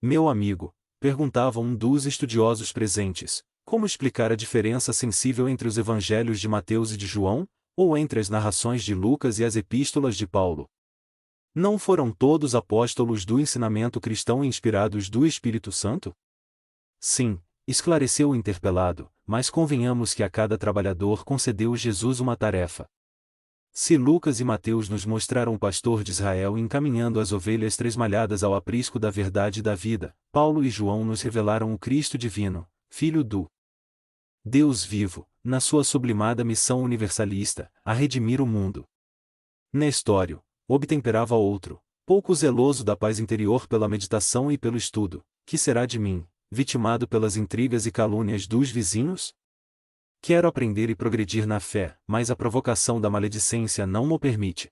Meu amigo, perguntava um dos estudiosos presentes, como explicar a diferença sensível entre os evangelhos de Mateus e de João, ou entre as narrações de Lucas e as epístolas de Paulo? Não foram todos apóstolos do ensinamento cristão inspirados do Espírito Santo? Sim, esclareceu o interpelado, mas convenhamos que a cada trabalhador concedeu Jesus uma tarefa. Se Lucas e Mateus nos mostraram o pastor de Israel encaminhando as ovelhas tresmalhadas ao aprisco da verdade e da vida, Paulo e João nos revelaram o Cristo divino, Filho do Deus vivo, na sua sublimada missão universalista, a redimir o mundo. Nestório, obtemperava outro, pouco zeloso da paz interior pela meditação e pelo estudo, que será de mim, vitimado pelas intrigas e calúnias dos vizinhos? Quero aprender e progredir na fé, mas a provocação da maledicência não mo permite.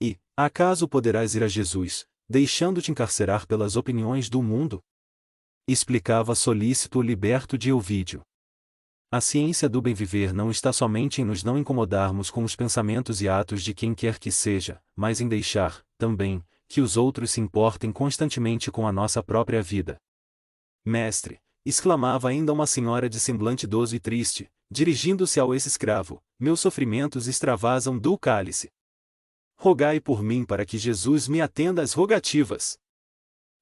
E, acaso poderás ir a Jesus, deixando-te encarcerar pelas opiniões do mundo? Explicava solícito o liberto de Ovídio. A ciência do bem viver não está somente em nos não incomodarmos com os pensamentos e atos de quem quer que seja, mas em deixar, também, que os outros se importem constantemente com a nossa própria vida. Mestre, exclamava ainda uma senhora de semblante idoso e triste, dirigindo-se ao ex-escravo, meus sofrimentos extravasam do cálice. Rogai por mim para que Jesus me atenda às rogativas.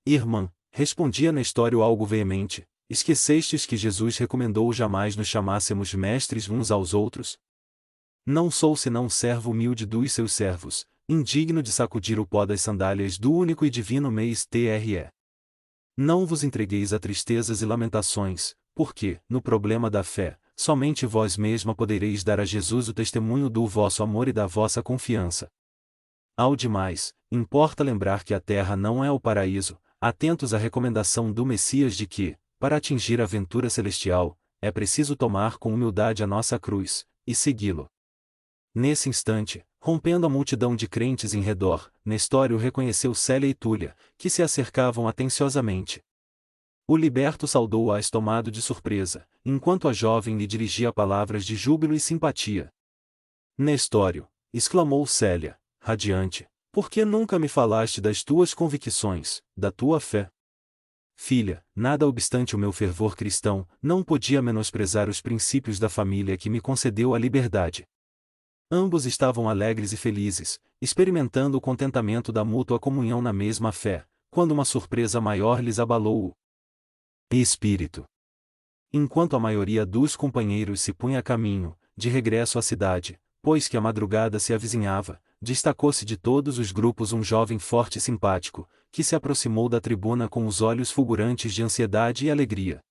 Irmã, respondia Nestório algo veemente, esquecestes que Jesus recomendou jamais nos chamássemos mestres uns aos outros? Não sou senão servo humilde dos seus servos, indigno de sacudir o pó das sandálias do único e divino Mestre. Não vos entregueis a tristezas e lamentações, porque, no problema da fé, somente vós mesma podereis dar a Jesus o testemunho do vosso amor e da vossa confiança. Ao demais, importa lembrar que a terra não é o paraíso, atentos à recomendação do Messias de que, para atingir a ventura celestial, é preciso tomar com humildade a nossa cruz, e segui-lo. Nesse instante, rompendo a multidão de crentes em redor, Nestório reconheceu Célia e Túlia, que se acercavam atenciosamente. O liberto saudou-as tomado de surpresa, enquanto a jovem lhe dirigia palavras de júbilo e simpatia. Nestório, exclamou Célia, radiante, por que nunca me falaste das tuas convicções, da tua fé? Filha, nada obstante o meu fervor cristão, não podia menosprezar os princípios da família que me concedeu a liberdade. Ambos estavam alegres e felizes, experimentando o contentamento da mútua comunhão na mesma fé, quando uma surpresa maior lhes abalou o espírito. Enquanto a maioria dos companheiros se punha a caminho, de regresso à cidade, pois que a madrugada se avizinhava, destacou-se de todos os grupos um jovem forte e simpático, que se aproximou da tribuna com os olhos fulgurantes de ansiedade e alegria.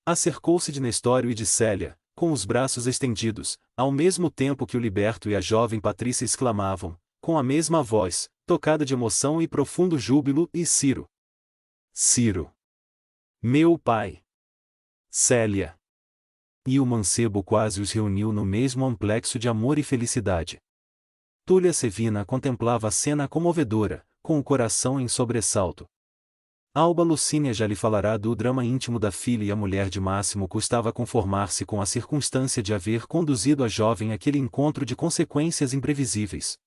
Acercou-se de Nestório e de Célia, com os braços estendidos, ao mesmo tempo que o liberto e a jovem Patrícia exclamavam, com a mesma voz, tocada de emoção e profundo júbilo, e Ciro. Ciro. Meu pai. Célia. E o mancebo quase os reuniu no mesmo amplexo de amor e felicidade. Túlia Sevina contemplava a cena comovedora, com o coração em sobressalto. Alba Lucínia já lhe falará do drama íntimo da filha, e a mulher de Máximo custava conformar-se com a circunstância de haver conduzido a jovem àquele encontro de consequências imprevisíveis.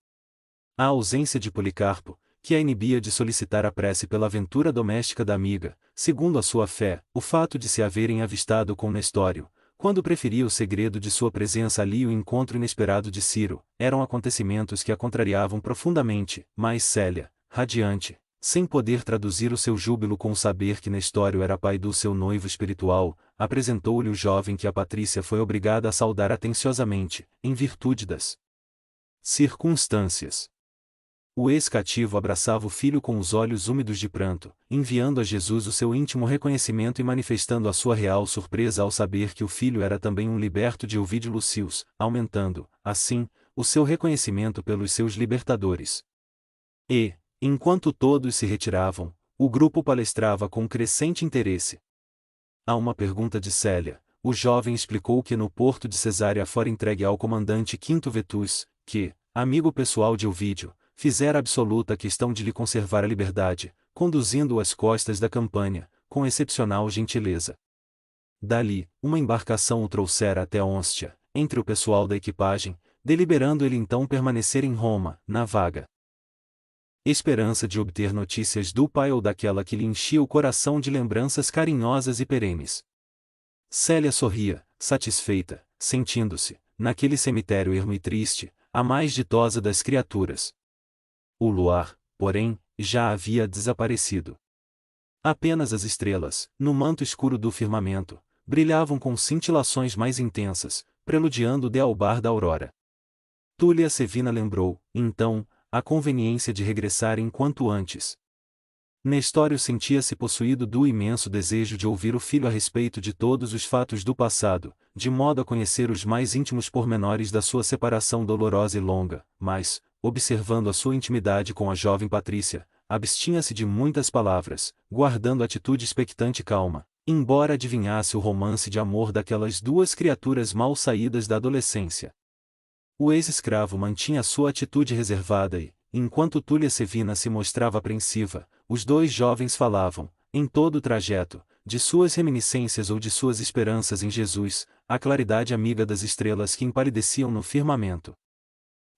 A ausência de Policarpo, que a inibia de solicitar a prece pela aventura doméstica da amiga, segundo a sua fé, o fato de se haverem avistado com Nestório, quando preferia o segredo de sua presença ali e o encontro inesperado de Ciro, eram acontecimentos que a contrariavam profundamente, mas Célia, radiante, sem poder traduzir o seu júbilo com o saber que Nestório era pai do seu noivo espiritual, apresentou-lhe o jovem que a Patrícia foi obrigada a saudar atenciosamente, em virtude das circunstâncias. O ex-cativo abraçava o filho com os olhos úmidos de pranto, enviando a Jesus o seu íntimo reconhecimento e manifestando a sua real surpresa ao saber que o filho era também um liberto de Ovídio Lucius, aumentando, assim, o seu reconhecimento pelos seus libertadores. E, enquanto todos se retiravam, o grupo palestrava com crescente interesse. A uma pergunta de Célia, o jovem explicou que no porto de Cesárea fora entregue ao comandante Quinto Vetus, que, amigo pessoal de Ovídio, fizera absoluta questão de lhe conservar a liberdade, conduzindo-o às costas da Campânia, com excepcional gentileza. Dali, uma embarcação o trouxera até Ostia, entre o pessoal da equipagem, deliberando ele então permanecer em Roma, na vaga esperança de obter notícias do pai ou daquela que lhe enchia o coração de lembranças carinhosas e perenes. Célia sorria, satisfeita, sentindo-se, naquele cemitério ermo e triste, a mais ditosa das criaturas. O luar, porém, já havia desaparecido. Apenas as estrelas, no manto escuro do firmamento, brilhavam com cintilações mais intensas, preludiando o dealbar da aurora. Túlia Sevina lembrou, então, a conveniência de regressar enquanto antes. Nestório sentia-se possuído do imenso desejo de ouvir o filho a respeito de todos os fatos do passado, de modo a conhecer os mais íntimos pormenores da sua separação dolorosa e longa, mas, observando a sua intimidade com a jovem Patrícia, abstinha-se de muitas palavras, guardando atitude expectante e calma, embora adivinhasse o romance de amor daquelas duas criaturas mal saídas da adolescência. O ex-escravo mantinha sua atitude reservada e, enquanto Túlia Sevina se mostrava apreensiva, os dois jovens falavam, em todo o trajeto, de suas reminiscências ou de suas esperanças em Jesus, a claridade amiga das estrelas que empalideciam no firmamento.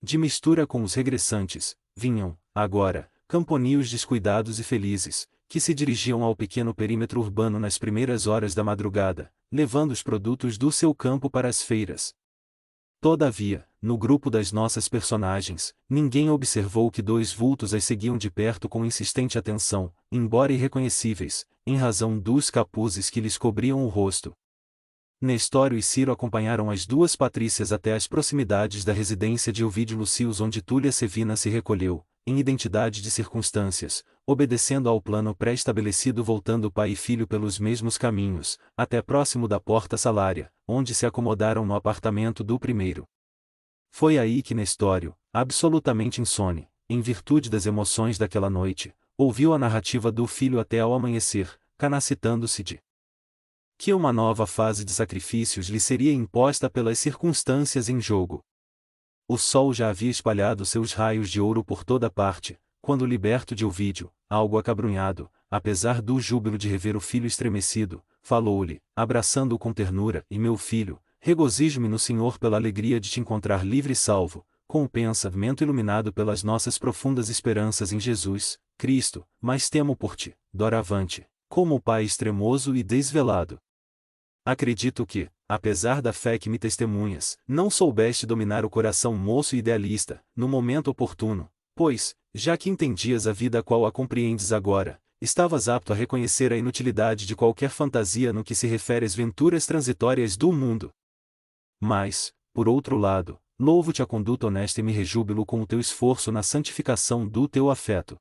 De mistura com os regressantes, vinham, agora, camponeos descuidados e felizes, que se dirigiam ao pequeno perímetro urbano nas primeiras horas da madrugada, levando os produtos do seu campo para as feiras. Todavia, no grupo das nossas personagens, ninguém observou que dois vultos as seguiam de perto com insistente atenção, embora irreconhecíveis, em razão dos capuzes que lhes cobriam o rosto. Nestório e Ciro acompanharam as duas Patrícias até as proximidades da residência de Ovídio Lucius, onde Túlia Sevina se recolheu, em identidade de circunstâncias, obedecendo ao plano pré-estabelecido, voltando pai e filho pelos mesmos caminhos, até próximo da porta salária, onde se acomodaram no apartamento do primeiro. Foi aí que Nestório, absolutamente insone, em virtude das emoções daquela noite, ouviu a narrativa do filho até ao amanhecer, canacitando-se de que uma nova fase de sacrifícios lhe seria imposta pelas circunstâncias em jogo. O sol já havia espalhado seus raios de ouro por toda parte, quando liberto de Ovídio, algo acabrunhado, apesar do júbilo de rever o filho estremecido, falou-lhe, abraçando-o com ternura: e meu filho, regozijo-me no Senhor pela alegria de te encontrar livre e salvo, com o pensamento iluminado pelas nossas profundas esperanças em Jesus, Cristo, mas temo por ti, doravante, como o Pai extremoso e desvelado. Acredito que, apesar da fé que me testemunhas, não soubeste dominar o coração moço e idealista, no momento oportuno, pois, já que entendias a vida qual a compreendes agora, estavas apto a reconhecer a inutilidade de qualquer fantasia no que se refere às venturas transitórias do mundo. Mas, por outro lado, louvo-te a conduta honesta e me rejúbilo com o teu esforço na santificação do teu afeto.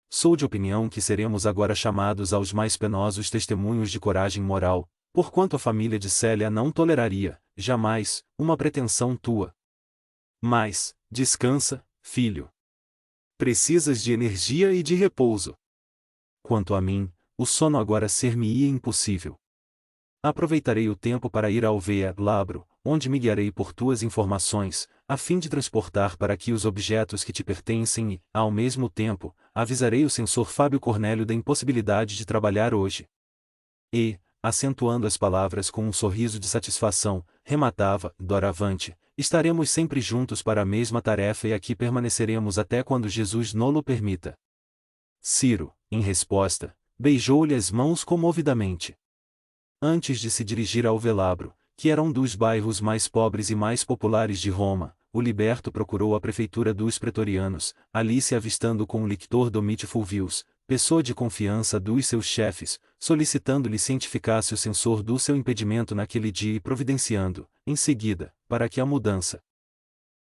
Sou de opinião que seremos agora chamados aos mais penosos testemunhos de coragem moral, porquanto a família de Célia não toleraria, jamais, uma pretensão tua. Mas, descansa, filho. Precisas de energia e de repouso. Quanto a mim, o sono agora ser-me-ia impossível. Aproveitarei o tempo para ir ao Labro, onde me guiarei por tuas informações, a fim de transportar para aqui os objetos que te pertencem e, ao mesmo tempo, avisarei o censor Fábio Cornélio da impossibilidade de trabalhar hoje. E, acentuando as palavras com um sorriso de satisfação, rematava, doravante, estaremos sempre juntos para a mesma tarefa e aqui permaneceremos até quando Jesus nolo permita. Ciro, em resposta, beijou-lhe as mãos comovidamente. Antes de se dirigir ao Velabro, que era um dos bairros mais pobres e mais populares de Roma, o liberto procurou a prefeitura dos pretorianos, ali se avistando com o lictor Domite Fulvius, pessoa de confiança dos seus chefes, solicitando-lhe cientificasse o censor do seu impedimento naquele dia e providenciando, em seguida, para que a mudança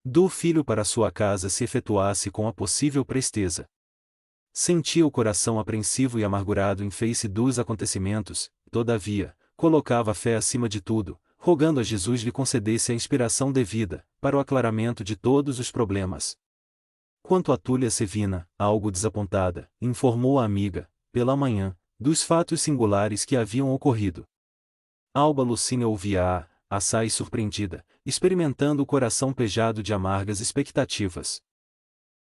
do filho para sua casa se efetuasse com a possível presteza. Sentia o coração apreensivo e amargurado em face dos acontecimentos, todavia, colocava a fé acima de tudo, rogando a Jesus lhe concedesse a inspiração devida, para o aclaramento de todos os problemas. Quanto a Túlia Sevina, algo desapontada, informou a amiga, pela manhã, dos fatos singulares que haviam ocorrido. Alba Lucínia ouvia-a, assaz surpreendida, experimentando o coração pejado de amargas expectativas.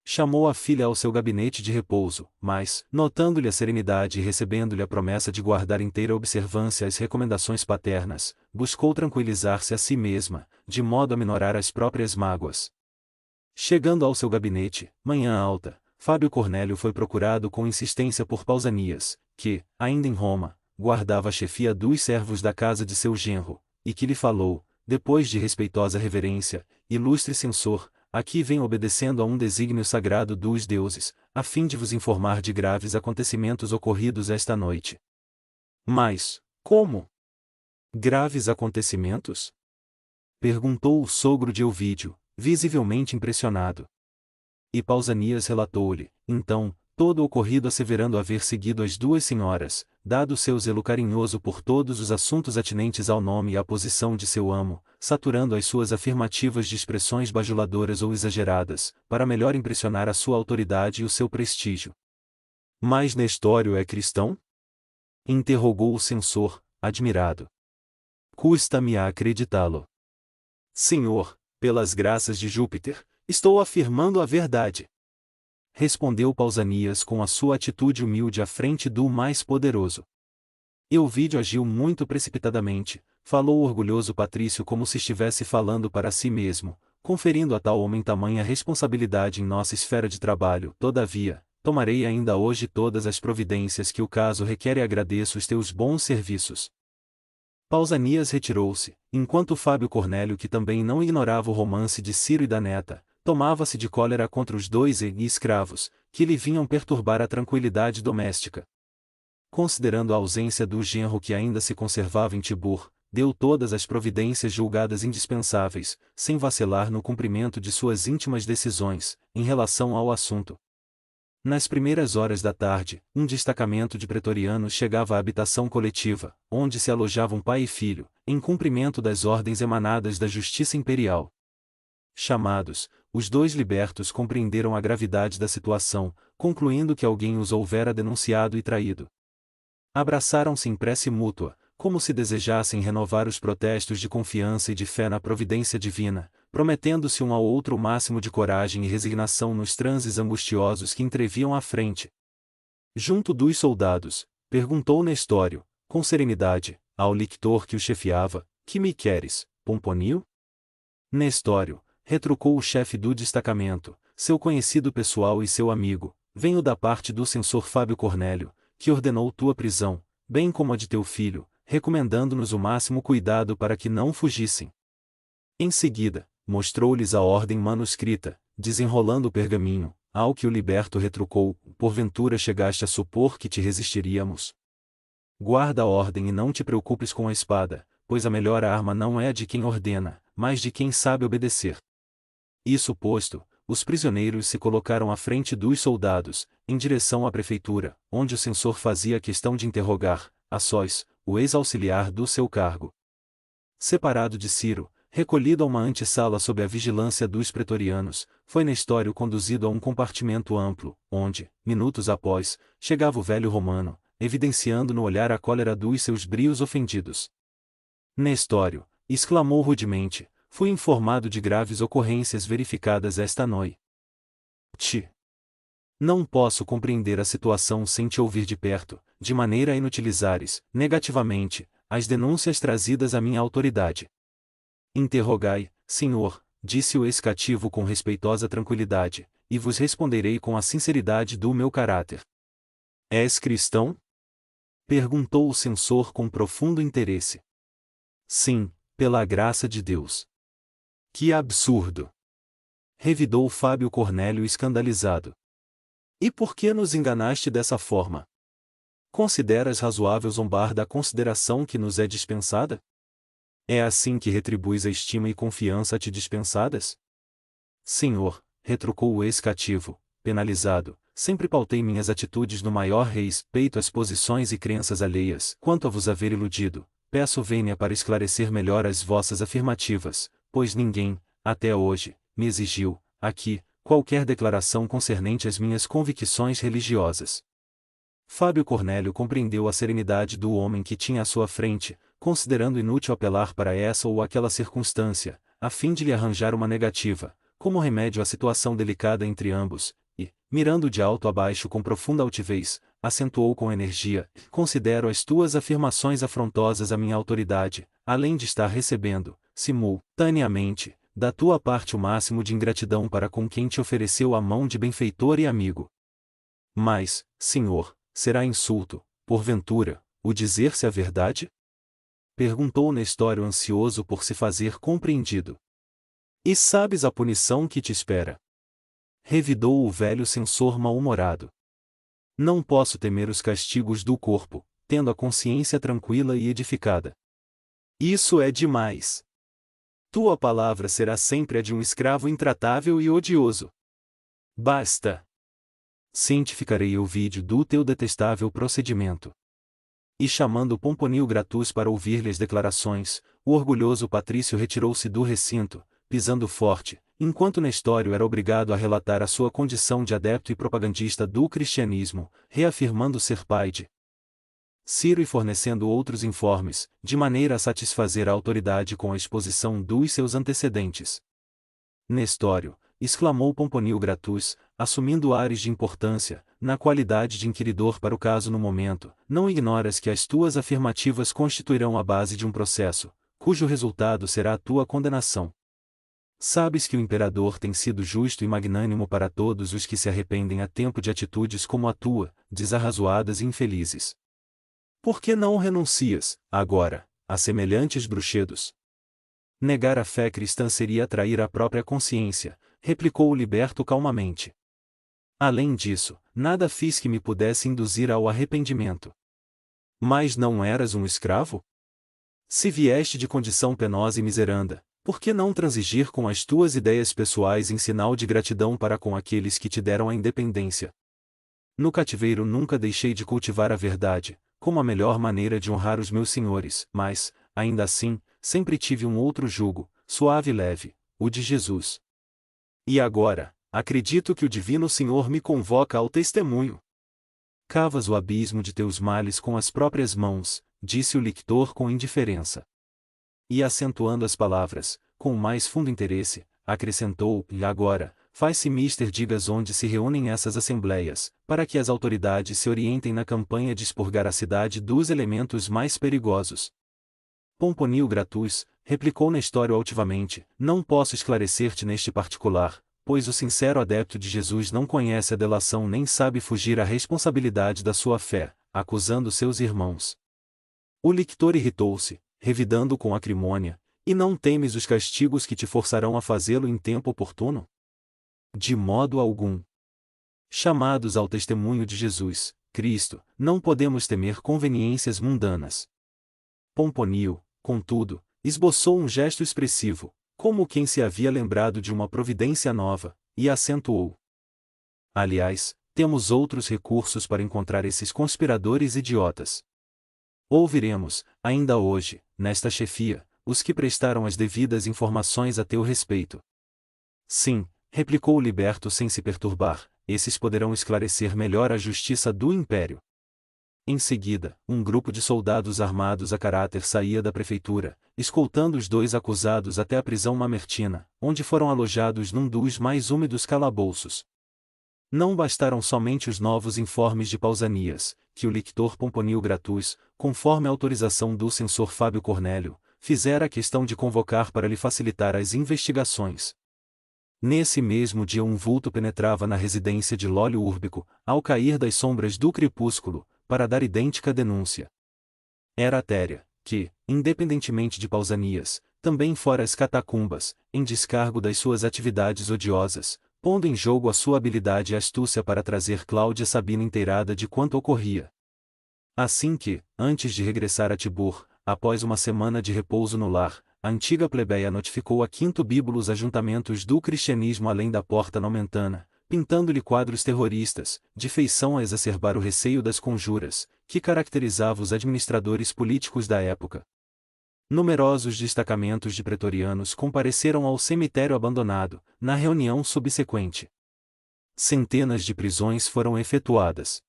Chamou a filha ao seu gabinete de repouso, mas, notando-lhe a serenidade e recebendo-lhe a promessa de guardar inteira observância às recomendações paternas, buscou tranquilizar-se a si mesma, de modo a minorar as próprias mágoas. Chegando ao seu gabinete, manhã alta, Fábio Cornélio foi procurado com insistência por Pausanias, que, ainda em Roma, guardava a chefia dos servos da casa de seu genro, e que lhe falou, depois de respeitosa reverência: ilustre censor, aqui venho obedecendo a um desígnio sagrado dos deuses, a fim de vos informar de graves acontecimentos ocorridos esta noite. Mas, como? Graves acontecimentos? Perguntou o sogro de Ovídio, visivelmente impressionado. E Pausanias relatou-lhe, então, todo o ocorrido, asseverando haver seguido as duas senhoras, dado seu zelo carinhoso por todos os assuntos atinentes ao nome e à posição de seu amo, saturando as suas afirmativas de expressões bajuladoras ou exageradas, para melhor impressionar a sua autoridade e o seu prestígio. Mas Nestório é cristão? Interrogou o censor, admirado. Custa-me a acreditá-lo. Senhor, pelas graças de Júpiter, estou afirmando a verdade. Respondeu Pausanias com a sua atitude humilde à frente do mais poderoso. Ovídio agiu muito precipitadamente, falou o orgulhoso patrício como se estivesse falando para si mesmo, conferindo a tal homem tamanha responsabilidade em nossa esfera de trabalho. Todavia, tomarei ainda hoje todas as providências que o caso requer e agradeço os teus bons serviços. Pausanias retirou-se, enquanto Fábio Cornélio, que também não ignorava o romance de Ciro e da neta, tomava-se de cólera contra os dois escravos, que lhe vinham perturbar a tranquilidade doméstica. Considerando a ausência do genro que ainda se conservava em Tibur, deu todas as providências julgadas indispensáveis, sem vacilar no cumprimento de suas íntimas decisões, em relação ao assunto. Nas primeiras horas da tarde, um destacamento de pretorianos chegava à habitação coletiva, onde se alojavam pai e filho, em cumprimento das ordens emanadas da Justiça Imperial. Chamados, os dois libertos compreenderam a gravidade da situação, concluindo que alguém os houvera denunciado e traído. Abraçaram-se em prece mútua, como se desejassem renovar os protestos de confiança e de fé na providência divina, prometendo-se um ao outro o máximo de coragem e resignação nos transes angustiosos que entreviam à frente. Junto dos soldados, perguntou Nestório, com serenidade, ao lictor que o chefiava: que me queres, Pomponio? Nestório, retrucou o chefe do destacamento, seu conhecido pessoal e seu amigo: venho da parte do censor Fábio Cornélio, que ordenou tua prisão, bem como a de teu filho, recomendando-nos o máximo cuidado para que não fugissem. Em seguida, mostrou-lhes a ordem manuscrita, desenrolando o pergaminho, ao que o liberto retrucou: porventura chegaste a supor que te resistiríamos? Guarda a ordem e não te preocupes com a espada, pois a melhor arma não é a de quem ordena, mas de quem sabe obedecer. Isso posto, os prisioneiros se colocaram à frente dos soldados, em direção à prefeitura, onde o censor fazia questão de interrogar, a sós, o ex-auxiliar do seu cargo. Separado de Ciro, recolhido a uma antessala sob a vigilância dos pretorianos, foi Nestório conduzido a um compartimento amplo, onde, minutos após, chegava o velho romano, evidenciando no olhar a cólera dos seus brios ofendidos. Nestório, exclamou rudemente, fui informado de graves ocorrências verificadas esta noite. Não posso compreender a situação sem te ouvir de perto, de maneira a inutilizares, negativamente, as denúncias trazidas à minha autoridade. Interrogai, senhor, disse o ex-cativo com respeitosa tranquilidade, e vos responderei com a sinceridade do meu caráter. És cristão? Perguntou o censor com profundo interesse. Sim, pela graça de Deus. Que absurdo! Revidou Fábio Cornélio escandalizado. E por que nos enganaste dessa forma? Consideras razoável zombar da consideração que nos é dispensada? É assim que retribuis a estima e confiança a ti dispensadas? Senhor, retrucou o ex-cativo, penalizado, sempre pautei minhas atitudes no maior respeito às posições e crenças alheias. Quanto a vos haver iludido, peço vênia para esclarecer melhor as vossas afirmativas, pois ninguém, até hoje, me exigiu, aqui, qualquer declaração concernente às minhas convicções religiosas. Fábio Cornélio compreendeu a serenidade do homem que tinha à sua frente, considerando inútil apelar para essa ou aquela circunstância, a fim de lhe arranjar uma negativa, como remédio à situação delicada entre ambos, e, mirando de alto a baixo com profunda altivez, acentuou com energia: considero as tuas afirmações afrontosas à minha autoridade, além de estar recebendo, simultaneamente, da tua parte o máximo de ingratidão para com quem te ofereceu a mão de benfeitor e amigo. Mas, senhor, será insulto, porventura, o dizer-se a verdade? Perguntou Nestório ansioso por se fazer compreendido. E sabes a punição que te espera? Revidou o velho censor mal-humorado. Não posso temer os castigos do corpo, tendo a consciência tranquila e edificada. Isso é demais. Tua palavra será sempre a de um escravo intratável e odioso. Basta. Cientificarei o vídeo do teu detestável procedimento. E chamando Pomponio Gratus para ouvir-lhe as declarações, o orgulhoso patrício retirou-se do recinto, pisando forte, enquanto Nestório era obrigado a relatar a sua condição de adepto e propagandista do cristianismo, reafirmando ser pai de Ciro e fornecendo outros informes, de maneira a satisfazer a autoridade com a exposição dos seus antecedentes. Nestório, exclamou Pomponio Gratus, assumindo ares de importância, na qualidade de inquiridor para o caso no momento, não ignoras que as tuas afirmativas constituirão a base de um processo, cujo resultado será a tua condenação. Sabes que o imperador tem sido justo e magnânimo para todos os que se arrependem a tempo de atitudes como a tua, desarrazoadas e infelizes. Por que não renuncias, agora, a semelhantes bruxedos? Negar a fé cristã seria trair a própria consciência, replicou o liberto calmamente. Além disso, nada fiz que me pudesse induzir ao arrependimento. Mas não eras um escravo? Se vieste de condição penosa e miseranda, por que não transigir com as tuas ideias pessoais em sinal de gratidão para com aqueles que te deram a independência? No cativeiro nunca deixei de cultivar a verdade, como a melhor maneira de honrar os meus senhores, mas, ainda assim, sempre tive um outro jugo, suave e leve, o de Jesus. E agora, acredito que o Divino Senhor me convoca ao testemunho. Cavas o abismo de teus males com as próprias mãos, disse o lictor com indiferença. E acentuando as palavras, com o mais fundo interesse, acrescentou: e agora, faz-se mister digas onde se reúnem essas assembleias, para que as autoridades se orientem na campanha de expurgar a cidade dos elementos mais perigosos. Pomponio Gratus, replicou Nestório altivamente, não posso esclarecer-te neste particular, pois o sincero adepto de Jesus não conhece a delação nem sabe fugir à responsabilidade da sua fé, acusando seus irmãos. O lictor irritou-se, revidando com acrimônia: e não temes os castigos que te forçarão a fazê-lo em tempo oportuno? De modo algum. Chamados ao testemunho de Jesus, Cristo, não podemos temer conveniências mundanas. Pomponio, contudo, esboçou um gesto expressivo, como quem se havia lembrado de uma providência nova, e acentuou: aliás, temos outros recursos para encontrar esses conspiradores idiotas. Ouviremos, ainda hoje, nesta chefia, os que prestaram as devidas informações a teu respeito. Sim, replicou o liberto sem se perturbar, esses poderão esclarecer melhor a justiça do império. Em seguida, um grupo de soldados armados a caráter saía da prefeitura, escoltando os dois acusados até a prisão mamertina, onde foram alojados num dos mais úmidos calabouços. Não bastaram somente os novos informes de Pausanias, que o lictor Pomponio Gratus, conforme a autorização do censor Fábio Cornélio, fizera a questão de convocar para lhe facilitar as investigações. Nesse mesmo dia um vulto penetrava na residência de Lólio Úrbico, ao cair das sombras do crepúsculo, para dar idêntica denúncia. Era Atéria, que, independentemente de Pausanias, também fora as catacumbas, em descargo das suas atividades odiosas, pondo em jogo a sua habilidade e astúcia para trazer Cláudia Sabina inteirada de quanto ocorria. Assim que, antes de regressar a Tibur, após uma semana de repouso no lar, a antiga plebeia notificou a Quinto Bíbulo os ajuntamentos do cristianismo além da porta nomentana, pintando-lhe quadros terroristas, de feição a exacerbar o receio das conjuras, que caracterizava os administradores políticos da época. Numerosos destacamentos de pretorianos compareceram ao cemitério abandonado, na reunião subsequente. Centenas de prisões foram efetuadas.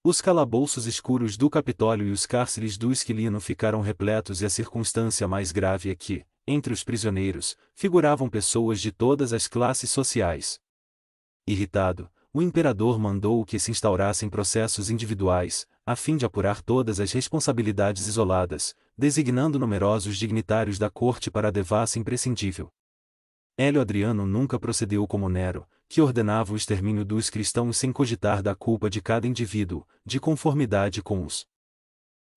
Os calabouços escuros do Capitólio e os cárceres do Esquilino ficaram repletos e a circunstância mais grave é que, entre os prisioneiros, figuravam pessoas de todas as classes sociais. Irritado, o imperador mandou que se instaurassem processos individuais, a fim de apurar todas as responsabilidades isoladas, designando numerosos dignitários da corte para a devassa imprescindível. Hélio Adriano nunca procedeu como Nero, que ordenava o extermínio dos cristãos sem cogitar da culpa de cada indivíduo, de conformidade com os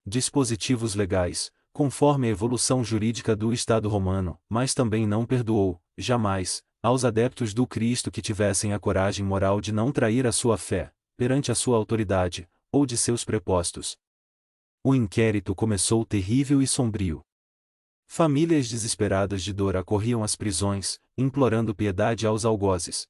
dispositivos legais, conforme a evolução jurídica do Estado romano, mas também não perdoou, jamais, aos adeptos do Cristo que tivessem a coragem moral de não trair a sua fé, perante a sua autoridade, ou de seus prepostos. O inquérito começou terrível e sombrio. Famílias desesperadas de dor acorriam às prisões, implorando piedade aos algozes.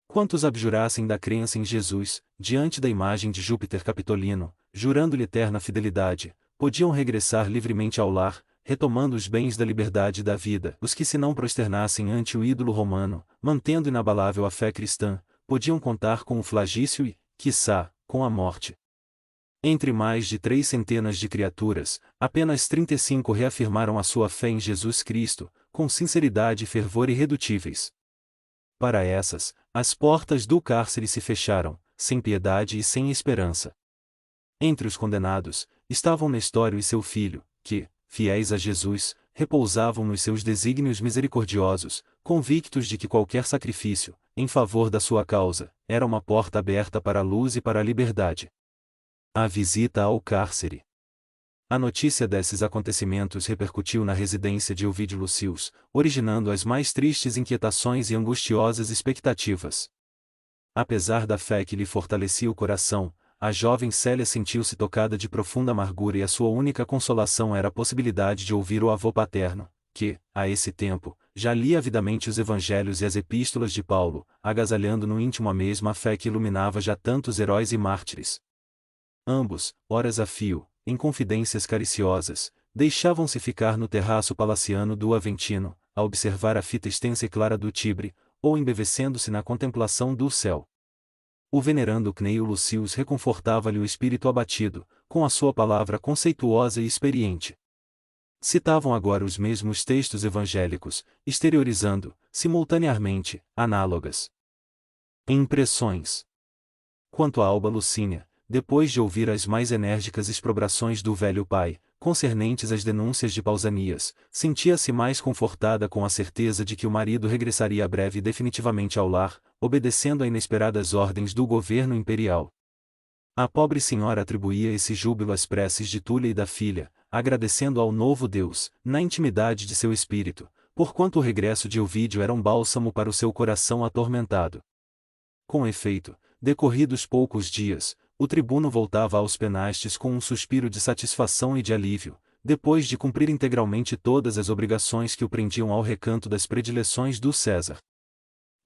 Quantos abjurassem da crença em Jesus, diante da imagem de Júpiter Capitolino, jurando-lhe eterna fidelidade, podiam regressar livremente ao lar, retomando os bens da liberdade e da vida. Os que se não prosternassem ante o ídolo romano, mantendo inabalável a fé cristã, podiam contar com o flagício e, quiçá, com a morte. Entre mais de 300 de criaturas, apenas 35 reafirmaram a sua fé em Jesus Cristo, com sinceridade e fervor irredutíveis. Para essas, as portas do cárcere se fecharam, sem piedade e sem esperança. Entre os condenados, estavam Nestório e seu filho, que, fiéis a Jesus, repousavam nos seus desígnios misericordiosos, convictos de que qualquer sacrifício, em favor da sua causa, era uma porta aberta para a luz e para a liberdade. A visita ao cárcere. A notícia desses acontecimentos repercutiu na residência de Ovídio Lucius, originando as mais tristes inquietações e angustiosas expectativas. Apesar da fé que lhe fortalecia o coração, a jovem Célia sentiu-se tocada de profunda amargura e a sua única consolação era a possibilidade de ouvir o avô paterno, que, a esse tempo, já lia avidamente os evangelhos e as epístolas de Paulo, agasalhando no íntimo a mesma fé que iluminava já tantos heróis e mártires. Ambos, horas a fio, em confidências cariciosas, deixavam-se ficar no terraço palaciano do Aventino, a observar a fita extensa e clara do Tibre, ou embevecendo-se na contemplação do céu. O venerando Cneio Lucius reconfortava-lhe o espírito abatido, com a sua palavra conceituosa e experiente. Citavam agora os mesmos textos evangélicos, exteriorizando, simultaneamente, análogas impressões. Quanto a Alba Lucínia, depois de ouvir as mais enérgicas exprobrações do velho pai, concernentes às denúncias de Pausanias, sentia-se mais confortada com a certeza de que o marido regressaria breve e definitivamente ao lar, obedecendo a inesperadas ordens do governo imperial. A pobre senhora atribuía esse júbilo às preces de Túlia e da filha, agradecendo ao novo Deus, na intimidade de seu espírito, porquanto o regresso de Ovídio era um bálsamo para o seu coração atormentado. Com efeito, decorridos poucos dias, o tribuno voltava aos penastes com um suspiro de satisfação e de alívio, depois de cumprir integralmente todas as obrigações que o prendiam ao recanto das predileções do César.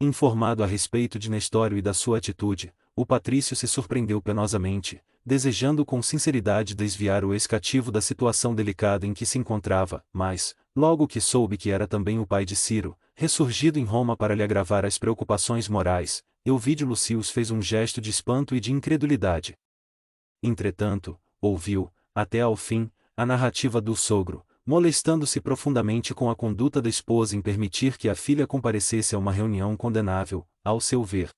Informado a respeito de Nestório e da sua atitude, o patrício se surpreendeu penosamente, desejando com sinceridade desviar o ex-cativo da situação delicada em que se encontrava, mas, logo que soube que era também o pai de Ciro, ressurgido em Roma para lhe agravar as preocupações morais, Euvídio Lucius fez um gesto de espanto e de incredulidade. Entretanto, ouviu, até ao fim, a narrativa do sogro, molestando-se profundamente com a conduta da esposa em permitir que a filha comparecesse a uma reunião condenável, ao seu ver.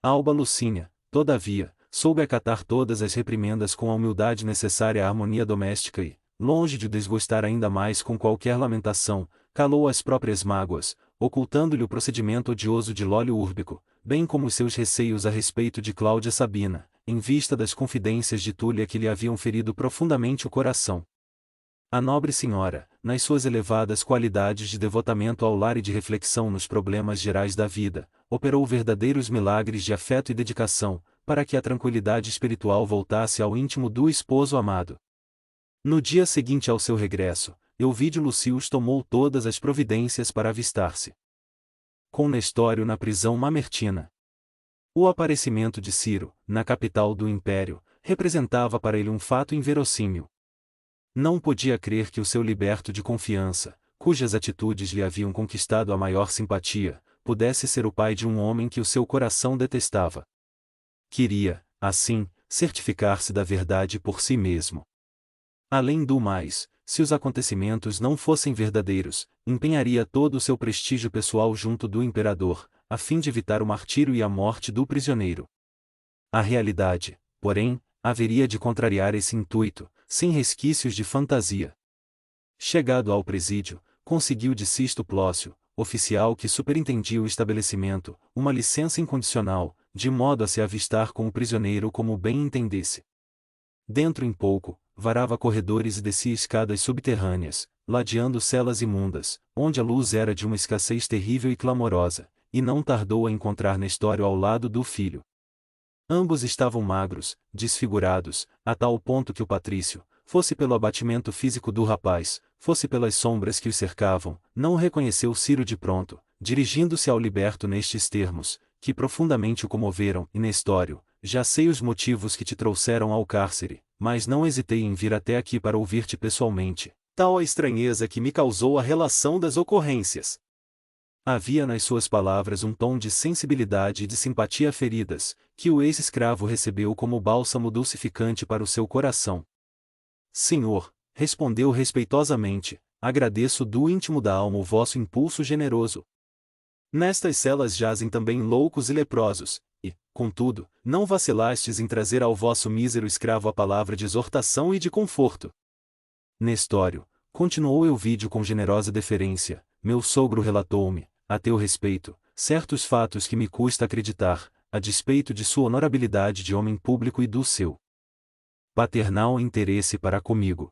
Alba Lucínia, todavia, soube acatar todas as reprimendas com a humildade necessária à harmonia doméstica e, longe de desgostar ainda mais com qualquer lamentação, calou as próprias mágoas, ocultando-lhe o procedimento odioso de Lólio Úrbico, bem como os seus receios a respeito de Cláudia Sabina, em vista das confidências de Túlia que lhe haviam ferido profundamente o coração. A nobre senhora, nas suas elevadas qualidades de devotamento ao lar e de reflexão nos problemas gerais da vida, operou verdadeiros milagres de afeto e dedicação, para que a tranquilidade espiritual voltasse ao íntimo do esposo amado. No dia seguinte ao seu regresso, Euvídio Lucius tomou todas as providências para avistar-se com Nestório na prisão mamertina. O aparecimento de Ciro, na capital do império, representava para ele um fato inverossímil. Não podia crer que o seu liberto de confiança, cujas atitudes lhe haviam conquistado a maior simpatia, pudesse ser o pai de um homem que o seu coração detestava. Queria, assim, certificar-se da verdade por si mesmo. Além do mais, se os acontecimentos não fossem verdadeiros, empenharia todo o seu prestígio pessoal junto do imperador, a fim de evitar o martírio e a morte do prisioneiro. A realidade, porém, haveria de contrariar esse intuito, sem resquícios de fantasia. Chegado ao presídio, conseguiu de Sisto Plócio, oficial que superintendia o estabelecimento, uma licença incondicional, de modo a se avistar com o prisioneiro como bem entendesse. Dentro em pouco, varava corredores e descia escadas subterrâneas, ladeando celas imundas, onde a luz era de uma escassez terrível e clamorosa, e não tardou a encontrar Nestório ao lado do filho. Ambos estavam magros, desfigurados, a tal ponto que o patrício, fosse pelo abatimento físico do rapaz, fosse pelas sombras que o cercavam, não o reconheceu Ciro de pronto, dirigindo-se ao liberto nestes termos, que profundamente o comoveram: e Nestório, já sei os motivos que te trouxeram ao cárcere, mas não hesitei em vir até aqui para ouvir-te pessoalmente, tal a estranheza que me causou a relação das ocorrências. Havia nas suas palavras um tom de sensibilidade e de simpatia feridas, que o ex-escravo recebeu como bálsamo dulcificante para o seu coração. Senhor, respondeu respeitosamente, agradeço do íntimo da alma o vosso impulso generoso. Nestas celas jazem também loucos e leprosos, e, contudo, não vacilastes em trazer ao vosso mísero escravo a palavra de exortação e de conforto. Nestório, continuou Euvídio com generosa deferência, meu sogro relatou-me, a teu respeito, certos fatos que me custa acreditar, a despeito de sua honorabilidade de homem público e do seu paternal interesse para comigo.